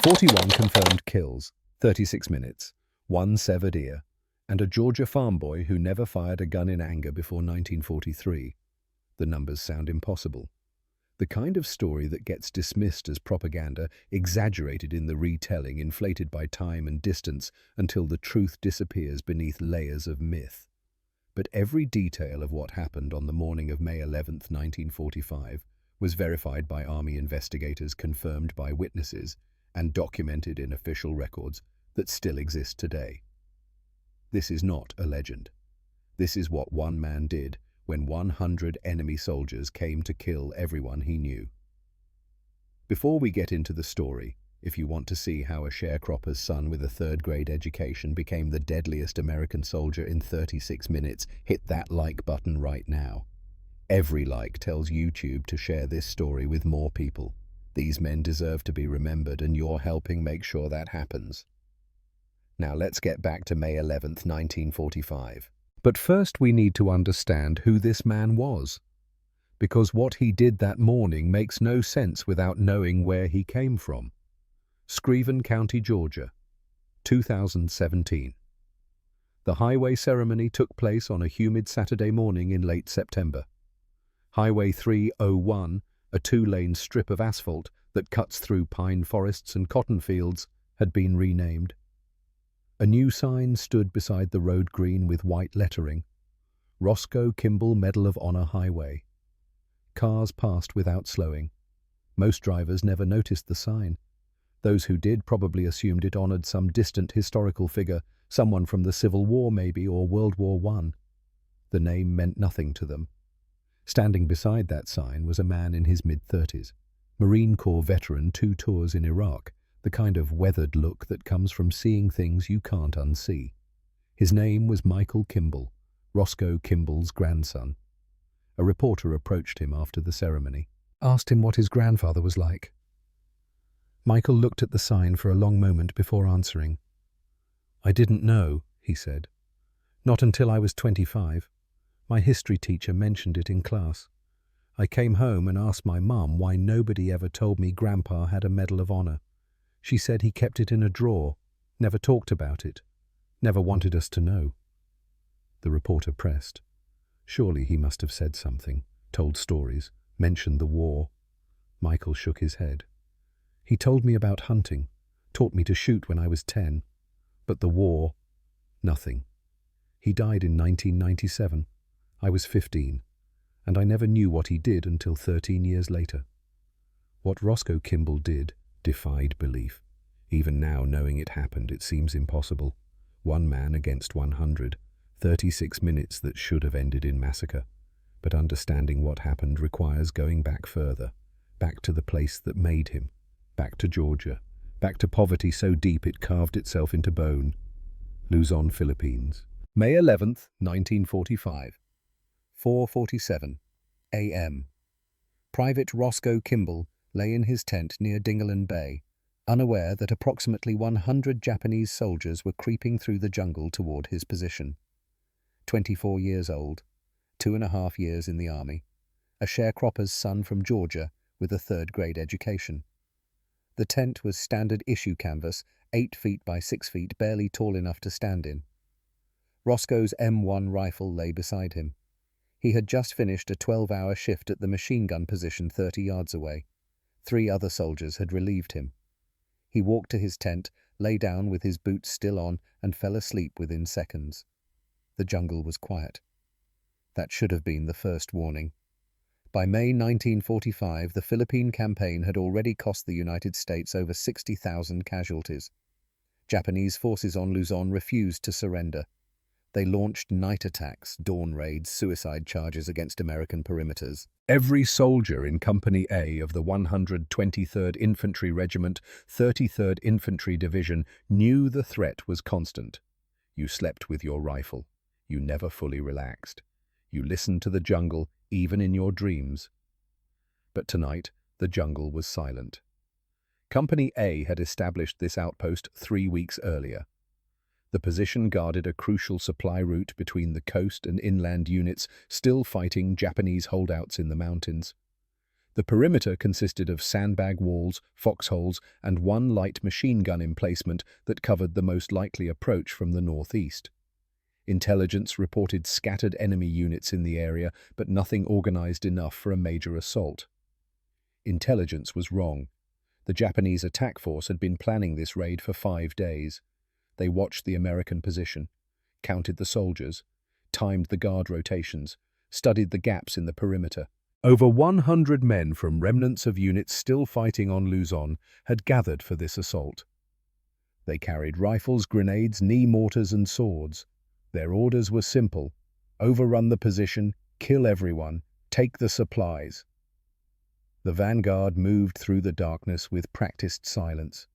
41 confirmed kills, 36 minutes, one severed ear, and a Georgia farm boy who never fired a gun in anger before 1943. The numbers sound impossible. The kind of story that gets dismissed as propaganda, exaggerated in the retelling, inflated by time and distance until the truth disappears beneath layers of myth. But every detail of what happened on the morning of May 11, 1945, was verified by Army investigators, confirmed by witnesses, and documented in official records that still exist today. This is not a legend. This is what one man did when 100 enemy soldiers came to kill everyone he knew. Before we get into the story, if you want to see how a sharecropper's son with a third-grade education became the deadliest American soldier in 36 minutes, hit that like button right now. Every like tells YouTube to share this story with more people. These men deserve to be remembered, and you're helping make sure that happens. Now let's get back to May 11, 1945. But first we need to understand who this man was, because what he did that morning makes no sense without knowing where he came from. Screven County, Georgia, 2017. The highway ceremony took place on a humid Saturday morning in late September. Highway 301, a two-lane strip of asphalt that cuts through pine forests and cotton fields, had been renamed. A new sign stood beside the road green with white lettering: Roscoe Kimball Medal of Honor Highway. Cars passed without slowing. Most drivers never noticed the sign. Those who did probably assumed it honored some distant historical figure, someone from the Civil War maybe, or World War I. The name meant nothing to them. Standing beside that sign was a man in his mid-30s, Marine Corps veteran, 2 tours in Iraq, the kind of weathered look that comes from seeing things you can't unsee. His name was Michael Kimball, Roscoe Kimball's grandson. A reporter approached him after the ceremony, asked him what his grandfather was like. Michael looked at the sign for a long moment before answering. "I didn't know," he said. "Not until I was 25. My history teacher mentioned it in class. I came home and asked my mum why nobody ever told me Grandpa had a Medal of Honor. She said he kept it in a drawer, never talked about it, never wanted us to know." The reporter pressed. Surely he must have said something, told stories, mentioned the war. Michael shook his head. "He told me about hunting, taught me to shoot when I was 10. But the war, nothing. He died in 1997. I was 15, and I never knew what he did until 13 years later." What Roscoe Kimball did defied belief. Even now, knowing it happened, it seems impossible. One man against 100, 36 minutes that should have ended in massacre. But understanding what happened requires going back further, back to the place that made him, back to Georgia, back to poverty so deep it carved itself into bone. Luzon, Philippines. May 11th, 1945. 4:47 a.m. Private Roscoe Kimball lay in his tent near Dingalan Bay, unaware that approximately 100 Japanese soldiers were creeping through the jungle toward his position. 24 years old, 2.5 years in the Army, a sharecropper's son from Georgia with a third-grade education. The tent was standard issue canvas, 8 feet by 6 feet, barely tall enough to stand in. Roscoe's M1 rifle lay beside him. He had just finished a 12-hour shift at the machine gun position 30 yards away. 3 other soldiers had relieved him. He walked to his tent, lay down with his boots still on, and fell asleep within seconds. The jungle was quiet. That should have been the first warning. By May 1945, the Philippine campaign had already cost the United States over 60,000 casualties. Japanese forces on Luzon refused to surrender. They launched night attacks, dawn raids, suicide charges against American perimeters. Every soldier in Company A of the 123rd Infantry Regiment, 33rd Infantry Division, knew the threat was constant. You slept with your rifle. You never fully relaxed. You listened to the jungle, even in your dreams. But tonight, the jungle was silent. Company A had established this outpost 3 weeks earlier. The position guarded a crucial supply route between the coast and inland units still fighting Japanese holdouts in the mountains. The perimeter consisted of sandbag walls, foxholes, and one light machine gun emplacement that covered the most likely approach from the northeast. Intelligence reported scattered enemy units in the area, but nothing organized enough for a major assault. Intelligence was wrong. The Japanese attack force had been planning this raid for 5 days. They watched the American position, counted the soldiers, timed the guard rotations, studied the gaps in the perimeter. Over 100 men from remnants of units still fighting on Luzon had gathered for this assault. They carried rifles, grenades, knee mortars, and swords. Their orders were simple: overrun the position, kill everyone, take the supplies. The vanguard moved through the darkness with practiced silence.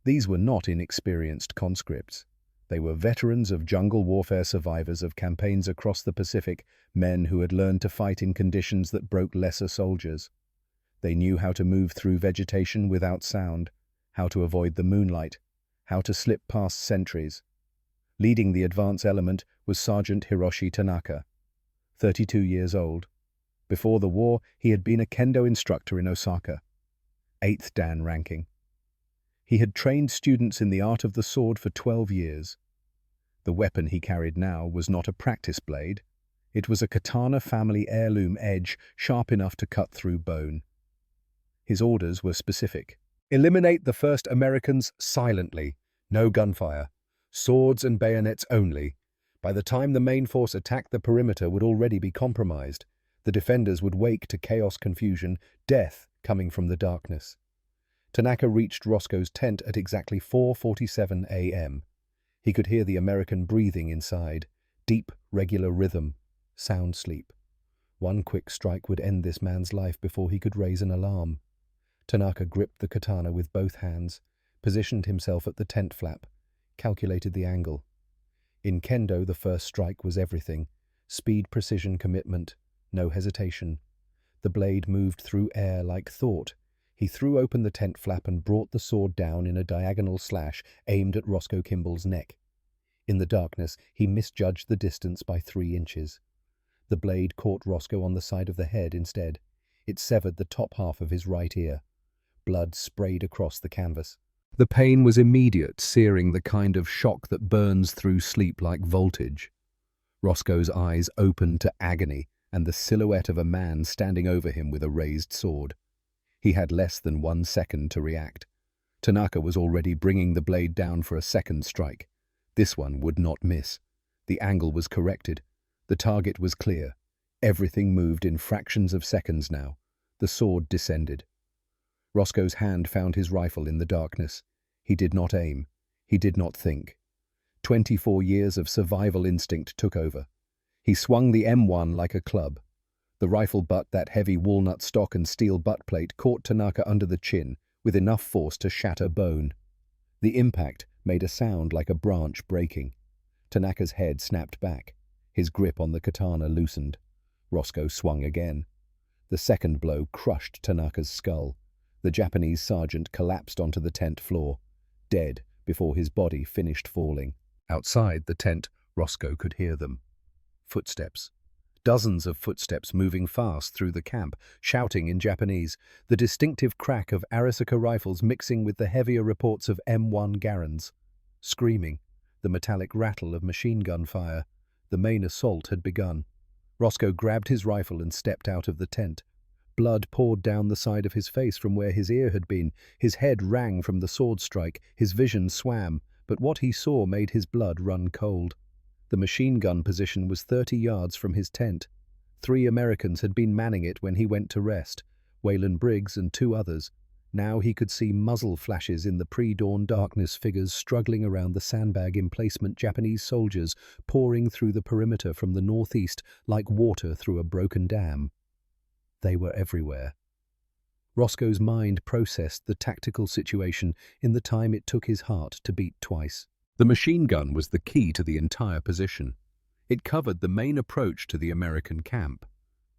These were not inexperienced conscripts. They were veterans of jungle warfare, survivors of campaigns across the Pacific, men who had learned to fight in conditions that broke lesser soldiers. They knew how to move through vegetation without sound, how to avoid the moonlight, how to slip past sentries. Leading the advance element was Sergeant Hiroshi Tanaka, 32 years old. Before the war, he had been a kendo instructor in Osaka, 8th Dan ranking. He had trained students in the art of the sword for 12 years. The weapon he carried now was not a practice blade. It was a katana family heirloom edge, sharp enough to cut through bone. His orders were specific. Eliminate the first Americans silently. No gunfire. Swords and bayonets only. By the time the main force attacked, the perimeter would already be compromised. The defenders would wake to chaos, confusion, death coming from the darkness. Tanaka reached Roscoe's tent at exactly 4:47 a.m. He could hear the American breathing inside, deep, regular rhythm, sound sleep. One quick strike would end this man's life before he could raise an alarm. Tanaka gripped the katana with both hands, positioned himself at the tent flap, calculated the angle. In kendo, the first strike was everything: speed, precision, commitment, no hesitation. The blade moved through air like thought. He threw open the tent flap and brought the sword down in a diagonal slash aimed at Roscoe Kimball's neck. In the darkness, he misjudged the distance by 3 inches. The blade caught Roscoe on the side of the head instead. It severed the top half of his right ear. Blood sprayed across the canvas. The pain was immediate, searing, the kind of shock that burns through sleep like voltage. Roscoe's eyes opened to agony and the silhouette of a man standing over him with a raised sword. He had less than 1 second to react. Tanaka was already bringing the blade down for a second strike. This one would not miss. The angle was corrected. The target was clear. Everything moved in fractions of seconds now. The sword descended. Roscoe's hand found his rifle in the darkness. He did not aim. He did not think. 24 years of survival instinct took over. He swung the M1 like a club. The rifle butt, that heavy walnut stock and steel butt plate, caught Tanaka under the chin with enough force to shatter bone. The impact made a sound like a branch breaking. Tanaka's head snapped back. His grip on the katana loosened. Roscoe swung again. The second blow crushed Tanaka's skull. The Japanese sergeant collapsed onto the tent floor, dead before his body finished falling. Outside the tent, Roscoe could hear them. Footsteps. Dozens of footsteps moving fast through the camp, shouting in Japanese, the distinctive crack of Arisaka rifles mixing with the heavier reports of M1 Garans. Screaming, the metallic rattle of machine gun fire. The main assault had begun. Roscoe grabbed his rifle and stepped out of the tent. Blood poured down the side of his face from where his ear had been. His head rang from the sword strike. His vision swam, but what he saw made his blood run cold. The machine gun position was 30 yards from his tent. 3 Americans had been manning it when he went to rest, Waylon Briggs and 2 others. Now he could see muzzle flashes in the pre-dawn darkness, figures struggling around the sandbag emplacement, Japanese soldiers pouring through the perimeter from the northeast like water through a broken dam. They were everywhere. Roscoe's mind processed the tactical situation in the time it took his heart to beat twice. The machine gun was the key to the entire position. It covered the main approach to the American camp.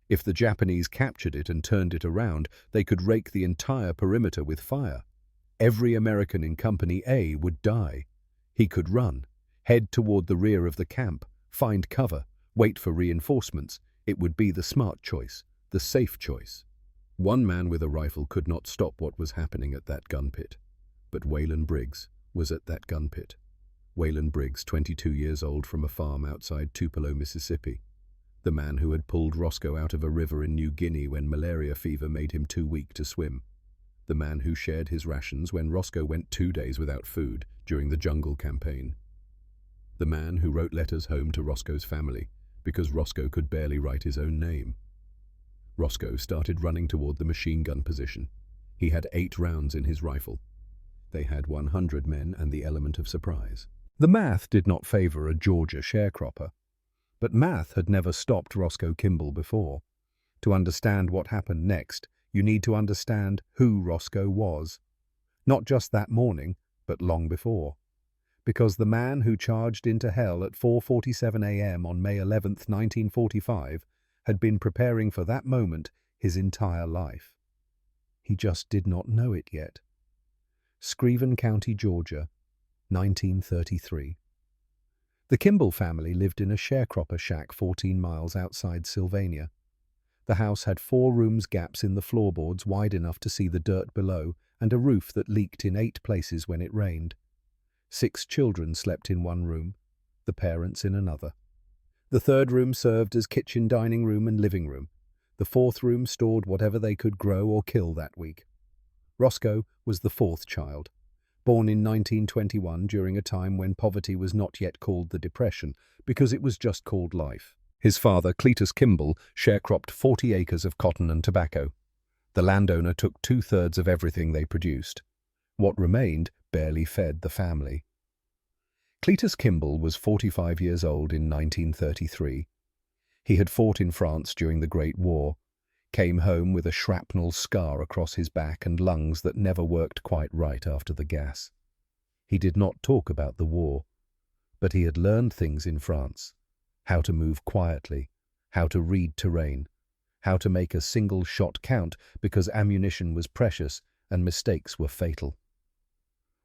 If the Japanese captured it and turned it around, they could rake the entire perimeter with fire. Every American in Company A would die. He could run, head toward the rear of the camp, find cover, wait for reinforcements. It would be the smart choice, the safe choice. One man with a rifle could not stop what was happening at that gun pit, but Waylon Briggs was at that gun pit. Waylon Briggs, 22 years old, from a farm outside Tupelo, Mississippi. The man who had pulled Roscoe out of a river in New Guinea when malaria fever made him too weak to swim. The man who shared his rations when Roscoe went 2 days without food during the jungle campaign. The man who wrote letters home to Roscoe's family because Roscoe could barely write his own name. Roscoe started running toward the machine gun position. He had 8 rounds in his rifle. They had 100 men and the element of surprise. The math did not favor a Georgia sharecropper. But math had never stopped Roscoe Kimball before. To understand what happened next, you need to understand who Roscoe was. Not just that morning, but long before. Because the man who charged into hell at 4:47 a.m. on May 11th, 1945, had been preparing for that moment his entire life. He just did not know it yet. Screven County, Georgia, 1933. The Kimball family lived in a sharecropper shack 14 miles outside Sylvania. The house had 4 rooms, gaps in the floorboards wide enough to see the dirt below, and a roof that leaked in 8 places when it rained. 6 children slept in one room, the parents in another. The 3rd room served as kitchen, dining room, and living room. The 4th room stored whatever they could grow or kill that week. Roscoe was the 4th child. Born in 1921 during a time when poverty was not yet called the Depression, because it was just called life. His father, Cletus Kimball, sharecropped 40 acres of cotton and tobacco. The landowner took 2/3 of everything they produced. What remained barely fed the family. Cletus Kimball was 45 years old in 1933. He had fought in France during the Great War, came home with a shrapnel scar across his back and lungs that never worked quite right after the gas. He did not talk about the war, but he had learned things in France: how to move quietly, how to read terrain, how to make a single shot count because ammunition was precious and mistakes were fatal.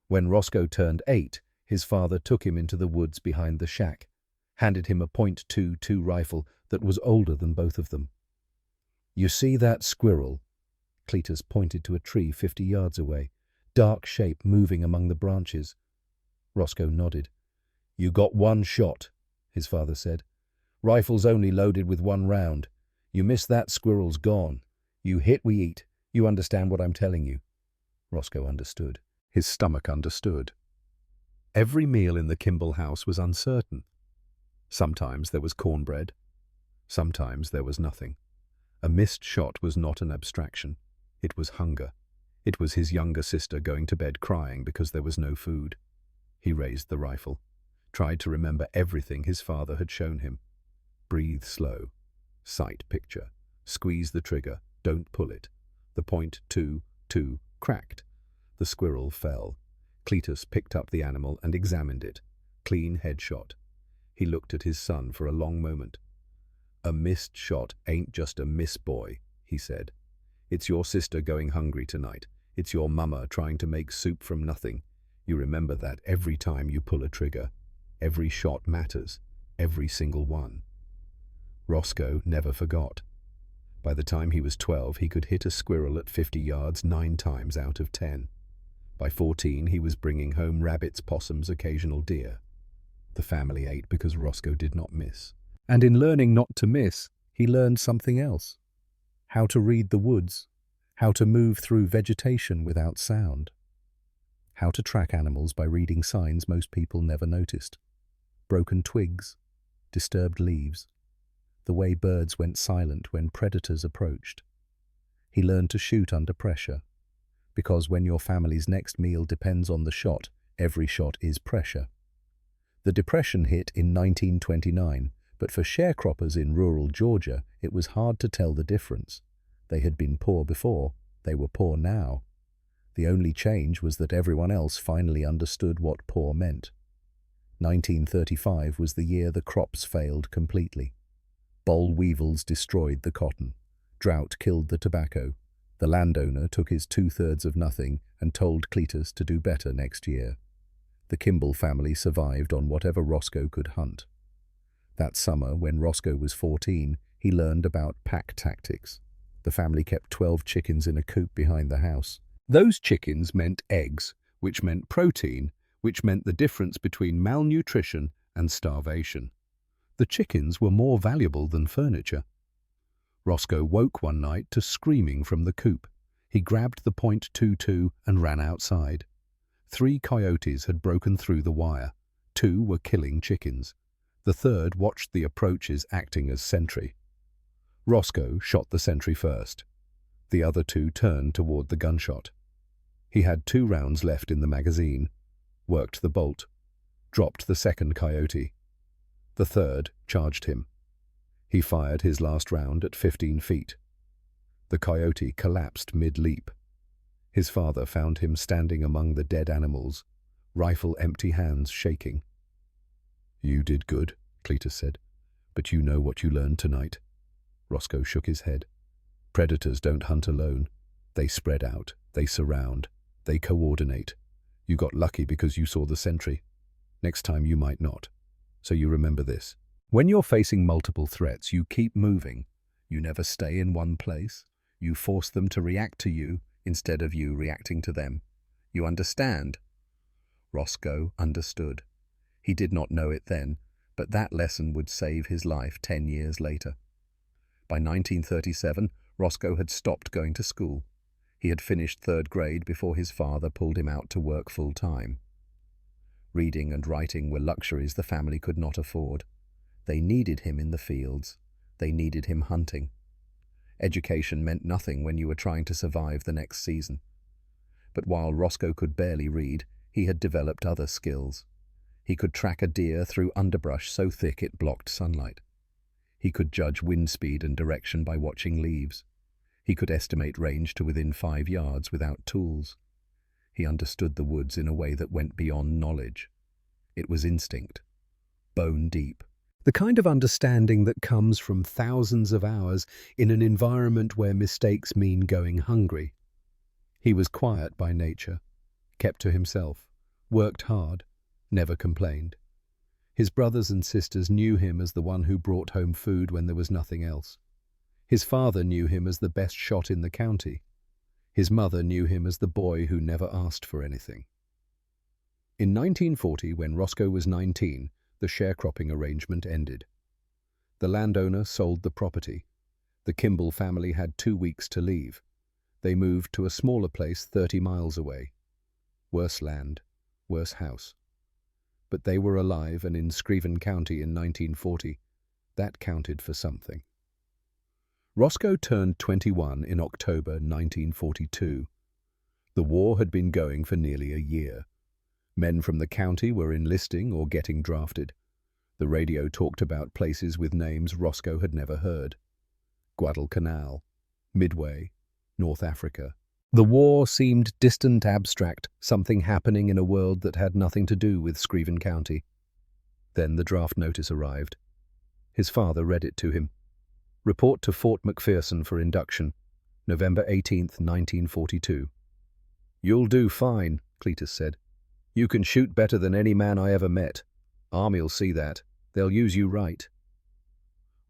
When Roscoe turned 8, his father took him into the woods behind the shack, handed him a .22 rifle that was older than both of them. "You see that squirrel?" Cletus pointed to a tree 50 yards away, dark shape moving among the branches. Roscoe nodded. "You got 1 shot," his father said. "Rifle's only loaded with 1 round. You miss that, squirrel's gone. You hit, we eat. You understand what I'm telling you?" Roscoe understood. His stomach understood. Every meal in the Kimball house was uncertain. Sometimes there was cornbread. Sometimes there was nothing. A missed shot was not an abstraction. It was hunger. It was his younger sister going to bed crying because there was no food. He raised the rifle, tried to remember everything his father had shown him. Breathe slow. Sight picture. Squeeze the trigger. Don't pull it. The .22 cracked. The squirrel fell. Cletus picked up the animal and examined it. Clean headshot. He looked at his son for a long moment. "A missed shot ain't just a miss, boy," he said. "It's your sister going hungry tonight. It's your mama trying to make soup from nothing. You remember that every time you pull a trigger. Every shot matters. Every single one." Roscoe never forgot. By the time he was 12, he could hit a squirrel at 50 yards 9 times out of 10. By 14, he was bringing home rabbits, possums, occasional deer. The family ate because Roscoe did not miss. And in learning not to miss, he learned something else. How to read the woods, how to move through vegetation without sound, how to track animals by reading signs most people never noticed. Broken twigs, disturbed leaves, the way birds went silent when predators approached. He learned to shoot under pressure, because when your family's next meal depends on the shot, every shot is pressure. The Depression hit in 1929, but for sharecroppers in rural Georgia, it was hard to tell the difference. They had been poor before, they were poor now. The only change was that everyone else finally understood what poor meant. 1935 was the year the crops failed completely. Boll weevils destroyed the cotton. Drought killed the tobacco. The landowner took his 2/3 of nothing and told Cletus to do better next year. The Kimball family survived on whatever Roscoe could hunt. That summer, when Roscoe was 14, he learned about pack tactics. The family kept 12 chickens in a coop behind the house. Those chickens meant eggs, which meant protein, which meant the difference between malnutrition and starvation. The chickens were more valuable than furniture. Roscoe woke one night to screaming from the coop. He grabbed the .22 and ran outside. 3 coyotes had broken through the wire. 2 were killing chickens. The third watched the approaches, acting as sentry. Roscoe shot the sentry first. The other 2 turned toward the gunshot. He had 2 rounds left in the magazine, worked the bolt, dropped the second coyote. The third charged him. He fired his last round at 15 feet. The coyote collapsed mid-leap. His father found him standing among the dead animals, rifle empty, hands shaking. "You did good," Cletus said, "but you know what you learned tonight." Roscoe shook his head. "Predators don't hunt alone. They spread out, they surround, they coordinate. You got lucky because you saw the sentry. Next time you might not. So you remember this. When you're facing multiple threats, you keep moving. You never stay in one place. You force them to react to you instead of you reacting to them. You understand?" Roscoe understood. He did not know it then, but that lesson would save his life 10 years later. By 1937, Roscoe had stopped going to school. He had finished 3rd grade before his father pulled him out to work full-time. Reading and writing were luxuries the family could not afford. They needed him in the fields. They needed him hunting. Education meant nothing when you were trying to survive the next season. But while Roscoe could barely read, he had developed other skills. He could track a deer through underbrush so thick it blocked sunlight. He could judge wind speed and direction by watching leaves. He could estimate range to within 5 yards without tools. He understood the woods in a way that went beyond knowledge. It was instinct, bone deep. The kind of understanding that comes from thousands of hours in an environment where mistakes mean going hungry. He was quiet by nature, kept to himself, worked hard, never complained. His brothers and sisters knew him as the one who brought home food when there was nothing else. His father knew him as the best shot in the county. His mother knew him as the boy who never asked for anything. In 1940, when Roscoe was 19, the sharecropping arrangement ended. The landowner sold the property. The Kimball family had 2 weeks to leave. They moved to a smaller place 30 miles away. Worse land, worse house. But they were alive and in Screven County in 1940. That counted for something. Roscoe turned 21 in October 1942. The war had been going for nearly a year. Men from the county were enlisting or getting drafted. The radio talked about places with names Roscoe had never heard. Guadalcanal, Midway, North Africa. The war seemed distant, abstract, something happening in a world that had nothing to do with Screven County. Then the draft notice arrived. His father read it to him. Report to Fort McPherson for induction, November 18th, 1942. "You'll do fine," Cletus said. "You can shoot better than any man I ever met. Army'll see that. They'll use you right."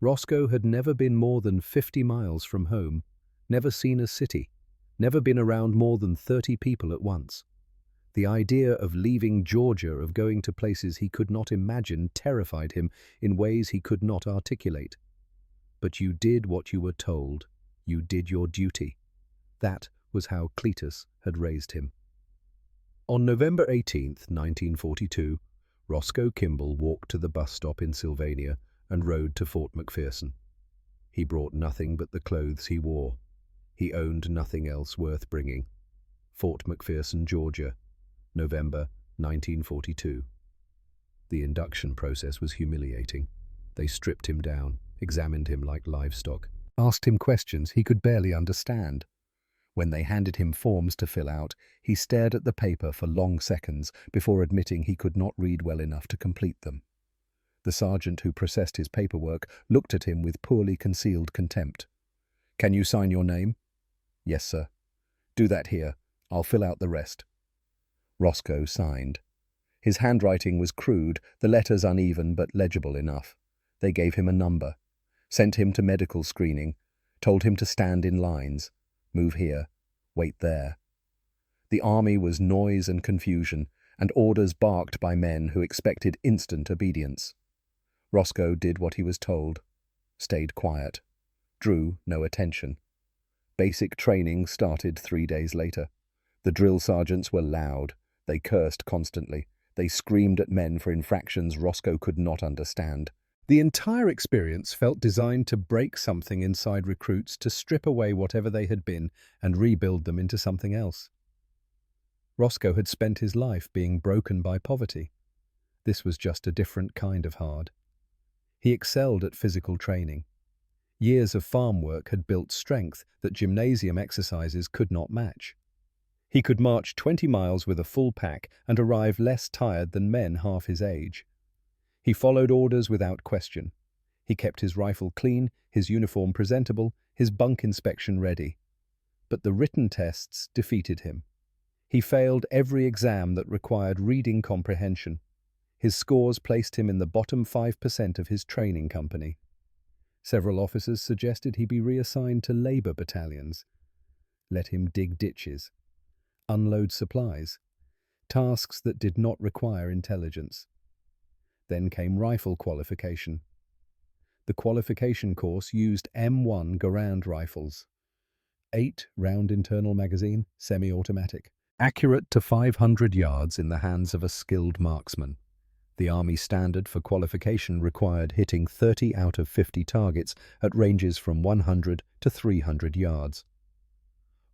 Roscoe had never been more than 50 miles from home, never seen a city, never been around more than 30 people at once. The idea of leaving Georgia, of going to places he could not imagine, terrified him in ways he could not articulate. But you did what you were told. You did your duty. That was how Cletus had raised him. On November 18th, 1942, Roscoe Kimball walked to the bus stop in Sylvania and rode to Fort McPherson. He brought nothing but the clothes he wore. He owned nothing else worth bringing. Fort McPherson, Georgia, November 1942. The induction process was humiliating. They stripped him down, examined him like livestock, asked him questions he could barely understand. When they handed him forms to fill out, he stared at the paper for long seconds before admitting he could not read well enough to complete them. The sergeant who processed his paperwork looked at him with poorly concealed contempt. "Can you sign your name?" "Yes, sir." "Do that here. I'll fill out the rest." Roscoe signed. His handwriting was crude, the letters uneven but legible enough. They gave him a number, sent him to medical screening, told him to stand in lines, move here, wait there. The army was noise and confusion, and orders barked by men who expected instant obedience. Roscoe did what he was told, stayed quiet, drew no attention. Basic training started 3 days later. The drill sergeants were loud. They cursed constantly. They screamed at men for infractions Roscoe could not understand. The entire experience felt designed to break something inside recruits, to strip away whatever they had been and rebuild them into something else. Roscoe had spent his life being broken by poverty. This was just a different kind of hard. He excelled at physical training. Years of farm work had built strength that gymnasium exercises could not match. He could march 20 miles with a full pack and arrive less tired than men half his age. He followed orders without question. He kept his rifle clean, his uniform presentable, his bunk inspection ready. But the written tests defeated him. He failed every exam that required reading comprehension. His scores placed him in the bottom 5% of his training company. Several officers suggested he be reassigned to labor battalions. Let him dig ditches, unload supplies, tasks that did not require intelligence. Then came rifle qualification. The qualification course used M1 Garand rifles, 8-round internal magazine, semi-automatic, accurate to 500 yards in the hands of a skilled marksman. The Army standard for qualification required hitting 30 out of 50 targets at ranges from 100 to 300 yards.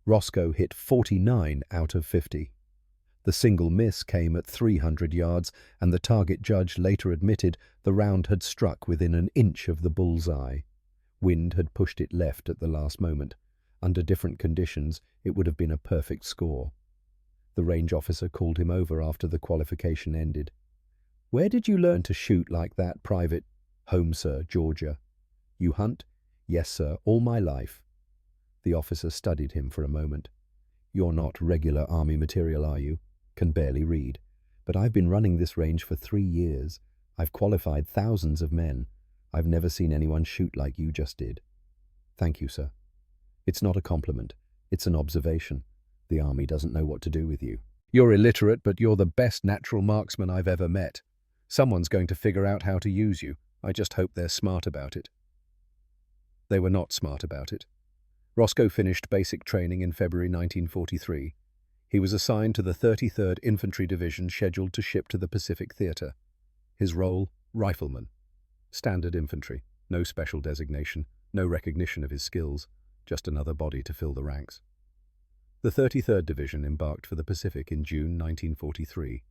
Roscoe hit 49 out of 50. The single miss came at 300 yards, and the target judge later admitted the round had struck within an inch of the bullseye. Wind had pushed it left at the last moment. Under different conditions, it would have been a perfect score. The range officer called him over after the qualification ended. "Where did you learn to shoot like that, Private?" "Home, sir, Georgia." "You hunt?" "Yes, sir, all my life." The officer studied him for a moment. "You're not regular Army material, are you? Can barely read. But I've been running this range for 3 years. I've qualified thousands of men. I've never seen anyone shoot like you just did." "Thank you, sir." "It's not a compliment. It's an observation. The Army doesn't know what to do with you. You're illiterate, but you're the best natural marksman I've ever met. Someone's going to figure out how to use you. I just hope they're smart about it." They were not smart about it. Roscoe finished basic training in February 1943. He was assigned to the 33rd Infantry Division scheduled to ship to the Pacific Theater. His role, rifleman. Standard infantry, no special designation, no recognition of his skills, just another body to fill the ranks. The 33rd Division embarked for the Pacific in June 1943.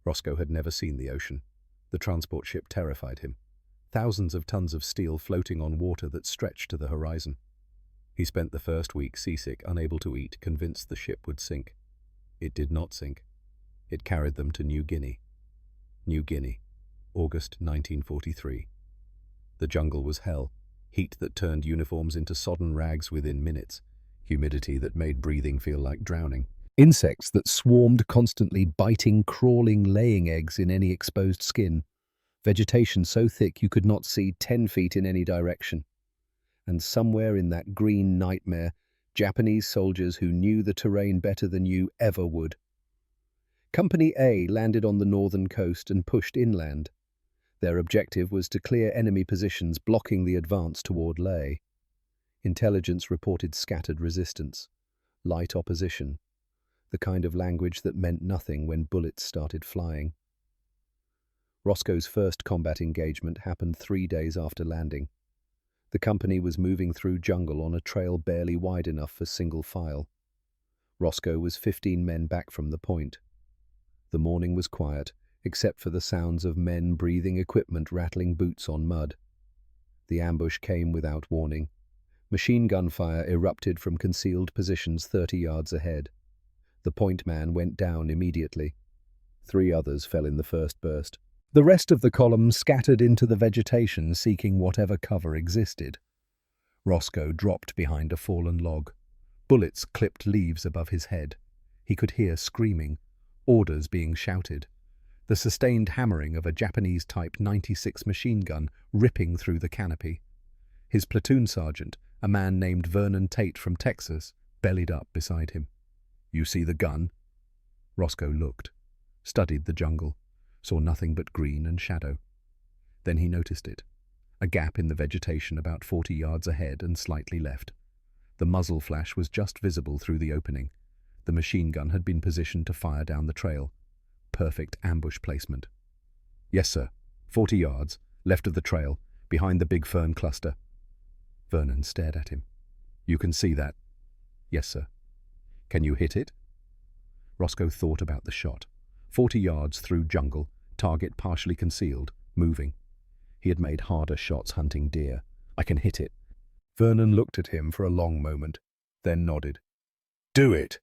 Roscoe had never seen the ocean. The transport ship terrified him. Thousands of tons of steel floating on water that stretched to the horizon. He spent the first week seasick, unable to eat, convinced the ship would sink. It did not sink. It carried them to New Guinea. New Guinea, August 1943. The jungle was hell. Heat that turned uniforms into sodden rags within minutes. Humidity that made breathing feel like drowning. Insects that swarmed constantly, biting, crawling, laying eggs in any exposed skin. Vegetation so thick you could not see 10 feet in any direction. And somewhere in that green nightmare, Japanese soldiers who knew the terrain better than you ever would. Company A landed on the northern coast and pushed inland. Their objective was to clear enemy positions blocking the advance toward Leh. Intelligence reported scattered resistance, light opposition, the kind of language that meant nothing when bullets started flying. Roscoe's first combat engagement happened 3 days after landing. The company was moving through jungle on a trail barely wide enough for single file. Roscoe was 15 men back from the point. The morning was quiet, except for the sounds of men breathing equipment rattling boots on mud. The ambush came without warning. Machine gun fire erupted from concealed positions 30 yards ahead. The point man went down immediately. 3 others fell in the first burst. The rest of the column scattered into the vegetation, seeking whatever cover existed. Roscoe dropped behind a fallen log. Bullets clipped leaves above his head. He could hear screaming, orders being shouted, the sustained hammering of a Japanese Type 96 machine gun ripping through the canopy. His platoon sergeant, a man named Vernon Tate from Texas, bellied up beside him. "You see the gun?" Roscoe looked, studied the jungle, saw nothing but green and shadow. Then he noticed it, a gap in the vegetation about 40 yards ahead and slightly left. The muzzle flash was just visible through the opening. The machine gun had been positioned to fire down the trail. Perfect ambush placement. "Yes, sir. 40 yards, left of the trail, behind the big fern cluster." Vernon stared at him. "You can see that?" "Yes, sir." "Can you hit it?" Roscoe thought about the shot. 40 yards through jungle, target partially concealed, moving. He had made harder shots hunting deer. "I can hit it." Vernon looked at him for a long moment, then nodded. "Do it!"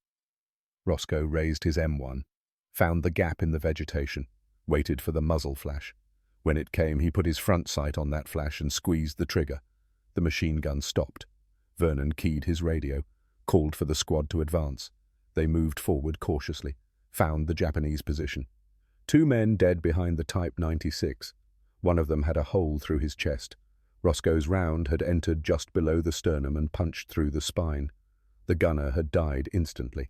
Roscoe raised his M1, found the gap in the vegetation, waited for the muzzle flash. When it came, he put his front sight on that flash and squeezed the trigger. The machine gun stopped. Vernon keyed his radio, called for the squad to advance. They moved forward cautiously, found the Japanese position. 2 men dead behind the Type 96. One of them had a hole through his chest. Roscoe's round had entered just below the sternum and punched through the spine. The gunner had died instantly.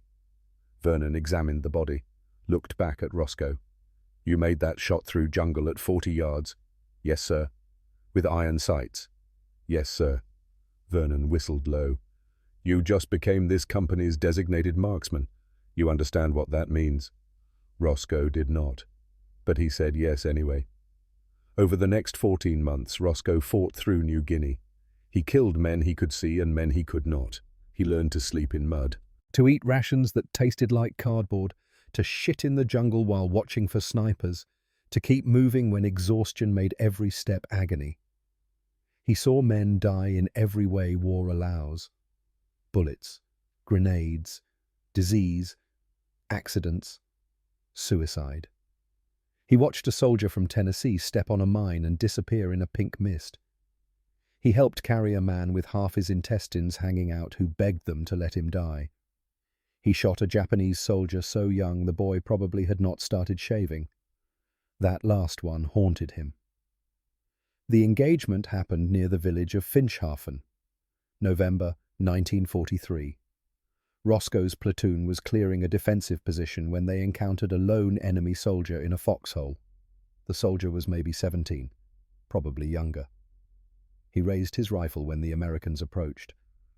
Vernon examined the body, looked back at Roscoe. "You made that shot through jungle at 40 yards?" "Yes, sir." "With iron sights?" "Yes, sir." Vernon whistled low. "You just became this company's designated marksman. You understand what that means?" Roscoe did not, but he said yes anyway. Over the next 14 months, Roscoe fought through New Guinea. He killed men he could see and men he could not. He learned to sleep in mud, to eat rations that tasted like cardboard, to shit in the jungle while watching for snipers, to keep moving when exhaustion made every step agony. He saw men die in every way war allows. Bullets, grenades, disease, accidents, suicide. He watched a soldier from Tennessee step on a mine and disappear in a pink mist. He helped carry a man with half his intestines hanging out who begged them to let him die. He shot a Japanese soldier so young the boy probably had not started shaving. That last one haunted him. The engagement happened near the village of Finchhafen, November 1943. Roscoe's platoon was clearing a defensive position when they encountered a lone enemy soldier in a foxhole. The soldier was maybe 17, probably younger. He raised his rifle when the Americans approached.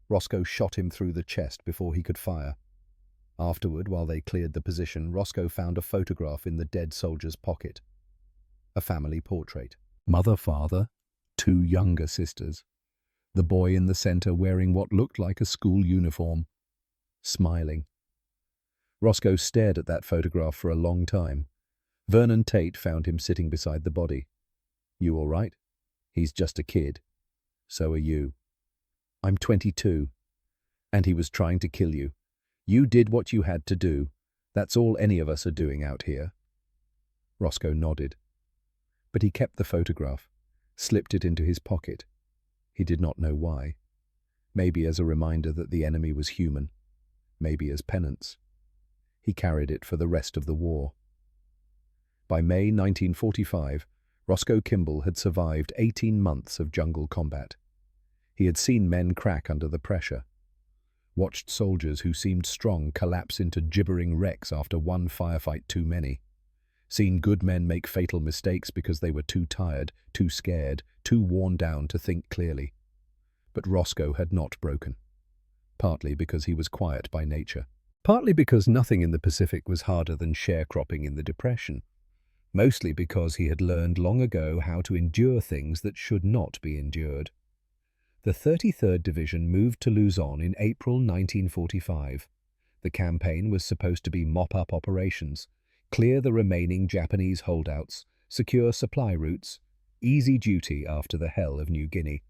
Roscoe shot him through the chest before he could fire. Afterward, while they cleared the position, Roscoe found a photograph in the dead soldier's pocket. A family portrait. Mother, father, 2 younger sisters. The boy in the center wearing what looked like a school uniform, smiling. Roscoe stared at that photograph for a long time. Vernon Tate found him sitting beside the body. "You all right?" "He's just a kid." "So are you." "I'm 22. And he was trying to kill you. You did what you had to do. That's all any of us are doing out here." Roscoe nodded. But he kept the photograph, slipped it into his pocket. He did not know why. Maybe as a reminder that the enemy was human. Maybe as penance. He carried it for the rest of the war. By May 1945, Roscoe Kimball had survived 18 months of jungle combat. He had seen men crack under the pressure, watched soldiers who seemed strong collapse into gibbering wrecks after one firefight too many, seen good men make fatal mistakes because they were too tired, too scared, too worn down to think clearly. But Roscoe had not broken. Partly because he was quiet by nature. Partly because nothing in the Pacific was harder than sharecropping in the Depression. Mostly because he had learned long ago how to endure things that should not be endured. The 33rd Division moved to Luzon in April 1945. The campaign was supposed to be mop-up operations, clear the remaining Japanese holdouts, secure supply routes, easy duty after the hell of New Guinea.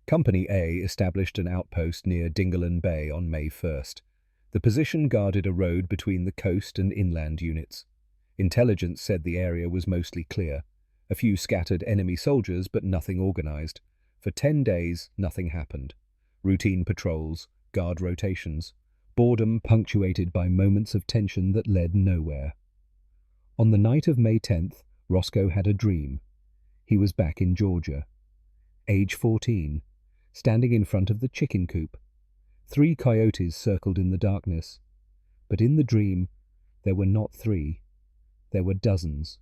Company A established an outpost near Dingalan Bay on May 1st. The position guarded a road between the coast and inland units. Intelligence said the area was mostly clear. A few scattered enemy soldiers, but nothing organized. For 10 days, nothing happened. Routine patrols, guard rotations, boredom punctuated by moments of tension that led nowhere. On the night of May 10th, Roscoe had a dream. He was back in Georgia. Age 14, standing in front of the chicken coop. 3 coyotes circled in the darkness. But in the dream, there were not 3. There were dozens.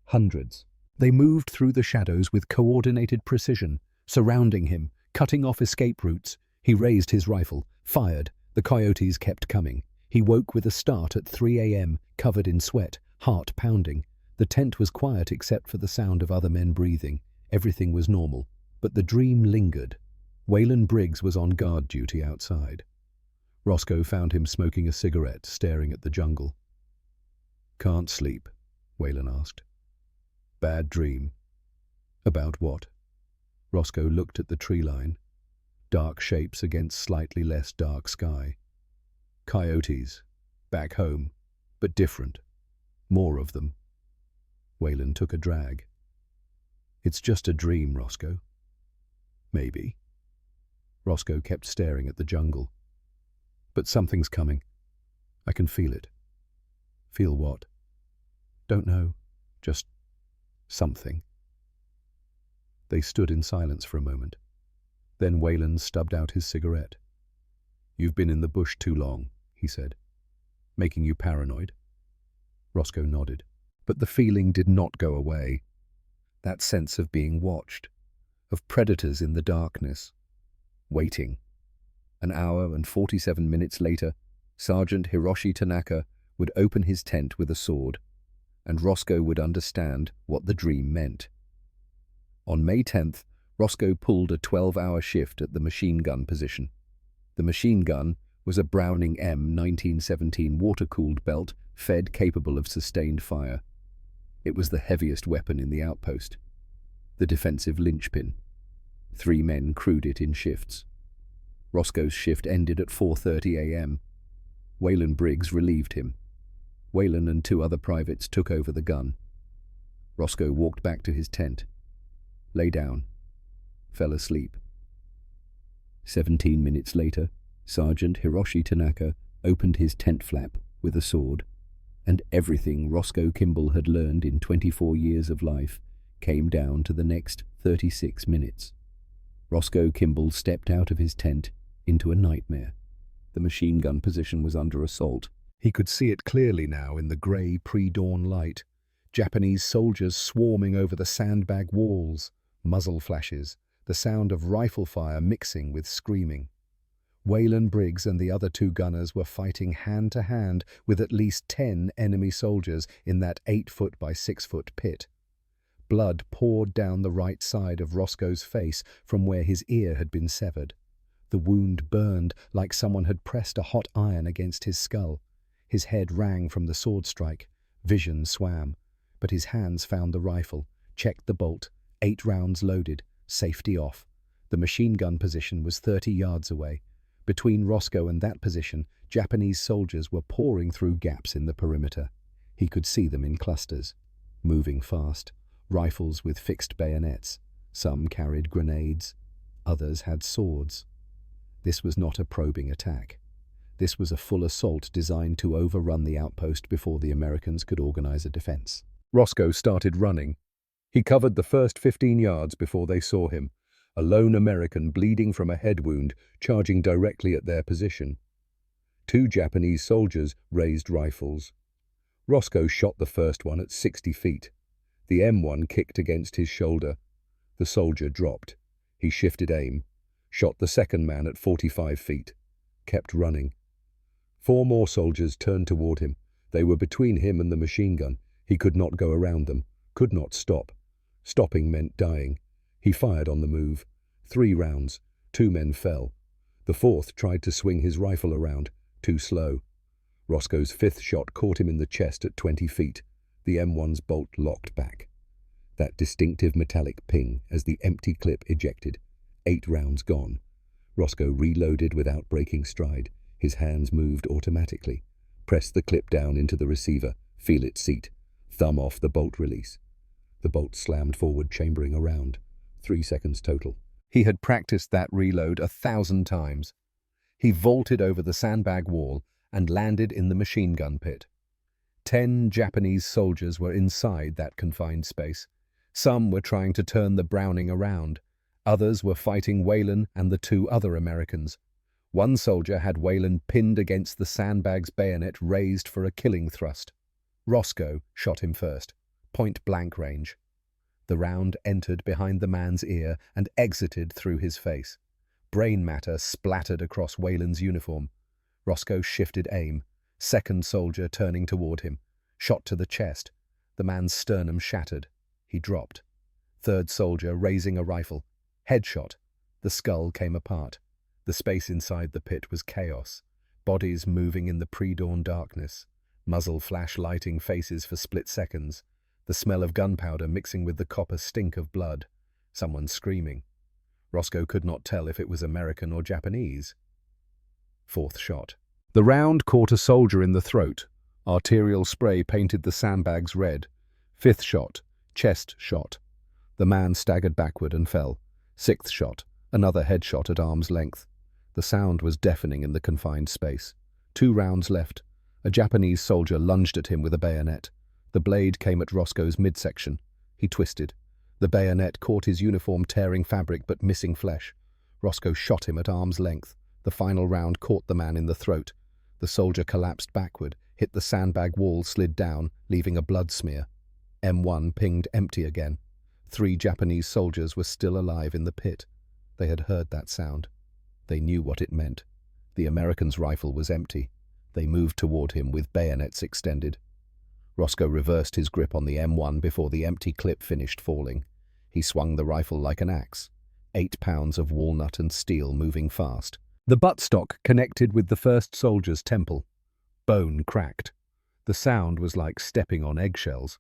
Hundreds. They moved through the shadows with coordinated precision, surrounding him, cutting off escape routes. He raised his rifle, fired. The coyotes kept coming. He woke with a start at 3 a.m., covered in sweat, heart pounding. The tent was quiet except for the sound of other men breathing. Everything was normal. But the dream lingered. Waylon Briggs was on guard duty outside. Roscoe found him smoking a cigarette, staring at the jungle. "Can't sleep?" Waylon asked. "Bad dream." "About what?" Roscoe looked at the tree line. Dark shapes against slightly less dark sky. "Coyotes. Back home. But different. More of them." Waylon took a drag. "It's just a dream, Roscoe." "Maybe." Roscoe kept staring at the jungle. "But something's coming. I can feel it." "Feel what?" "Don't know. Just something." They stood in silence for a moment. Then Waylon stubbed out his cigarette. "You've been in the bush too long," he said. "Making you paranoid?" Roscoe nodded. But the feeling did not go away. That sense of being watched, of predators in the darkness, waiting. An hour and 47 minutes later, Sergeant Hiroshi Tanaka would open his tent with a sword, and Roscoe would understand what the dream meant. On May 10th, Roscoe pulled a 12-hour shift at the machine gun position. The machine gun was a Browning M 1917 water-cooled belt fed capable of sustained fire. It was the heaviest weapon in the outpost, the defensive linchpin. 3 men crewed it in shifts. Roscoe's shift ended at 4:30 a.m. Waylon Briggs relieved him. Waylon and 2 other privates took over the gun. Roscoe walked back to his tent, lay down, fell asleep. 17 minutes later, Sergeant Hiroshi Tanaka opened his tent flap with a sword, and everything Roscoe Kimball had learned in 24 years of life came down to the next 36 minutes. Roscoe Kimball stepped out of his tent into a nightmare. The machine gun position was under assault. He could see it clearly now in the grey pre-dawn light. Japanese soldiers swarming over the sandbag walls, muzzle flashes, the sound of rifle fire mixing with screaming. Waylon Briggs and the other 2 gunners were fighting hand to hand with at least 10 enemy soldiers in that 8-foot by 6-foot pit. Blood poured down the right side of Roscoe's face from where his ear had been severed. The wound burned like someone had pressed a hot iron against his skull. His head rang from the sword strike. Vision swam. But his hands found the rifle, checked the bolt, 8 rounds loaded, safety off. The machine gun position was 30 yards away. Between Roscoe and that position, Japanese soldiers were pouring through gaps in the perimeter. He could see them in clusters, moving fast, rifles with fixed bayonets. Some carried grenades, others had swords. This was not a probing attack. This was a full assault designed to overrun the outpost before the Americans could organize a defense. Roscoe started running. He covered the first 15 yards before they saw him, a lone American bleeding from a head wound, charging directly at their position. 2 Japanese soldiers raised rifles. Roscoe shot the first one at 60 feet. The M1 kicked against his shoulder. The soldier dropped. He shifted aim, shot the second man at 45 feet, kept running. 4 more soldiers turned toward him. They were between him and the machine gun. He could not go around them, could not stop. Stopping meant dying. He fired on the move. 3 rounds. 2 men fell. The 4th tried to swing his rifle around, too slow. Roscoe's 5th shot caught him in the chest at 20 feet. The M1's bolt locked back. That distinctive metallic ping as the empty clip ejected. 8 rounds gone. Roscoe reloaded without breaking stride. His hands moved automatically. Pressed the clip down into the receiver. Feel it seat. Thumb off the bolt release. The bolt slammed forward, chambering around. 3 seconds total. He had practiced that reload 1,000 times. He vaulted over the sandbag wall and landed in the machine gun pit. 10 Japanese soldiers were inside that confined space. Some were trying to turn the Browning around. Others were fighting Whalen and the two other Americans. One soldier had Whalen pinned against the sandbag's bayonet raised for a killing thrust. Roscoe shot him first, point-blank range. The round entered behind the man's ear and exited through his face. Brain matter splattered across Whalen's uniform. Roscoe shifted aim, second soldier turning toward him. Shot to the chest. The man's sternum shattered. He dropped. Third soldier raising a rifle. Headshot. The skull came apart. The space inside the pit was chaos. Bodies moving in the pre-dawn darkness. Muzzle flash lighting faces for split seconds. The smell of gunpowder mixing with the copper stink of blood. Someone screaming. Roscoe could not tell if it was American or Japanese. Fourth shot. The round caught a soldier in the throat. Arterial spray painted the sandbags red. Fifth shot. Chest shot. The man staggered backward and fell. Sixth shot. Another headshot at arm's length. The sound was deafening in the confined space. 2 rounds left. A Japanese soldier lunged at him with a bayonet. The blade came at Roscoe's midsection. He twisted. The bayonet caught his uniform, tearing fabric but missing flesh. Roscoe shot him at arm's length. The final round caught the man in the throat. The soldier collapsed backward, hit the sandbag wall, slid down, leaving a blood smear. M1 pinged empty again. 3 Japanese soldiers were still alive in the pit. They had heard that sound. They knew what it meant. The American's rifle was empty. They moved toward him with bayonets extended. Roscoe reversed his grip on the M1 before the empty clip finished falling. He swung the rifle like an axe. 8 pounds of walnut and steel moving fast. The buttstock connected with the first soldier's temple. Bone cracked. The sound was like stepping on eggshells.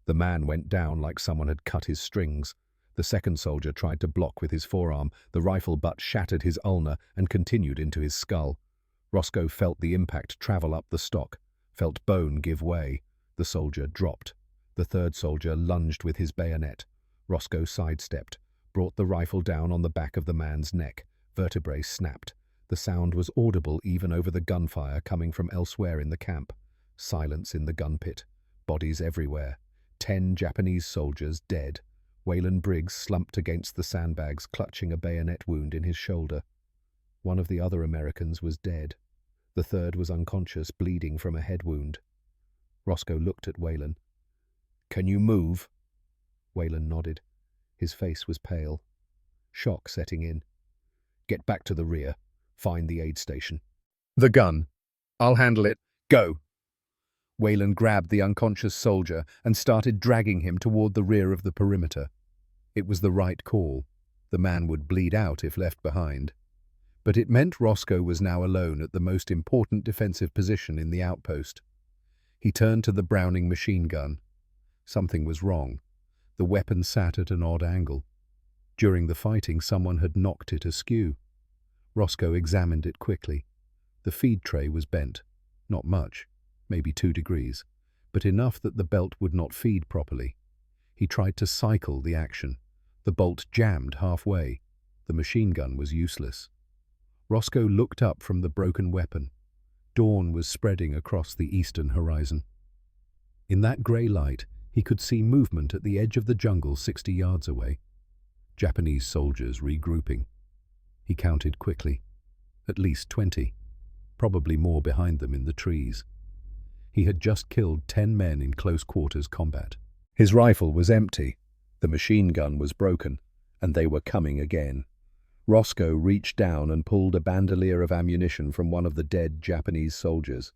The man went down like someone had cut his strings. The second soldier tried to block with his forearm. The rifle butt shattered his ulna and continued into his skull. Roscoe felt the impact travel up the stock, felt bone give way. The soldier dropped. The third soldier lunged with his bayonet. Roscoe sidestepped, brought the rifle down on the back of the man's neck. Vertebrae snapped. The sound was audible even over the gunfire coming from elsewhere in the camp. Silence in the gun pit. Bodies everywhere. 10 Japanese soldiers dead. Whalen Briggs slumped against the sandbags, clutching a bayonet wound in his shoulder. One of the other Americans was dead. The third was unconscious, bleeding from a head wound. Roscoe looked at Whalen. "Can you move?" Whalen nodded. His face was pale. Shock setting in. "Get back to the rear. Find the aid station." "The gun. I'll handle it. Go." Whalen grabbed the unconscious soldier and started dragging him toward the rear of the perimeter. It was the right call. The man would bleed out if left behind. But it meant Roscoe was now alone at the most important defensive position in the outpost. He turned to the Browning machine gun. Something was wrong. The weapon sat at an odd angle. During the fighting, someone had knocked it askew. Roscoe examined it quickly. The feed tray was bent. Not much, maybe 2 degrees, but enough that the belt would not feed properly. He tried to cycle the action. The bolt jammed halfway. The machine gun was useless. Roscoe looked up from the broken weapon. Dawn was spreading across the eastern horizon. In that grey light, he could see movement at the edge of the jungle 60 yards away. Japanese soldiers regrouping. He counted quickly. At least 20. Probably more behind them in the trees. He had just killed 10 men in close quarters combat. His rifle was empty. The machine gun was broken, and they were coming again. Roscoe reached down and pulled a bandolier of ammunition from one of the dead Japanese soldiers.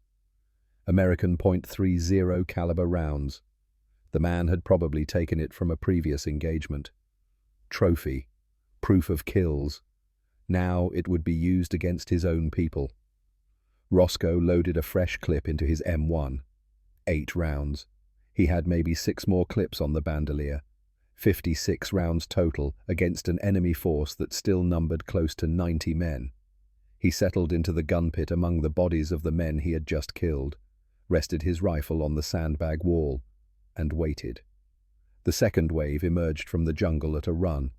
American .30 caliber rounds. The man had probably taken it from a previous engagement. Trophy. Proof of kills. Now it would be used against his own people. Roscoe loaded a fresh clip into his M1. 8 rounds. He had maybe 6 more clips on the bandolier. 56 rounds total against an enemy force that still numbered close to 90 men. He settled into the gun pit among the bodies of the men he had just killed, rested his rifle on the sandbag wall, and waited. The second wave emerged from the jungle at a run.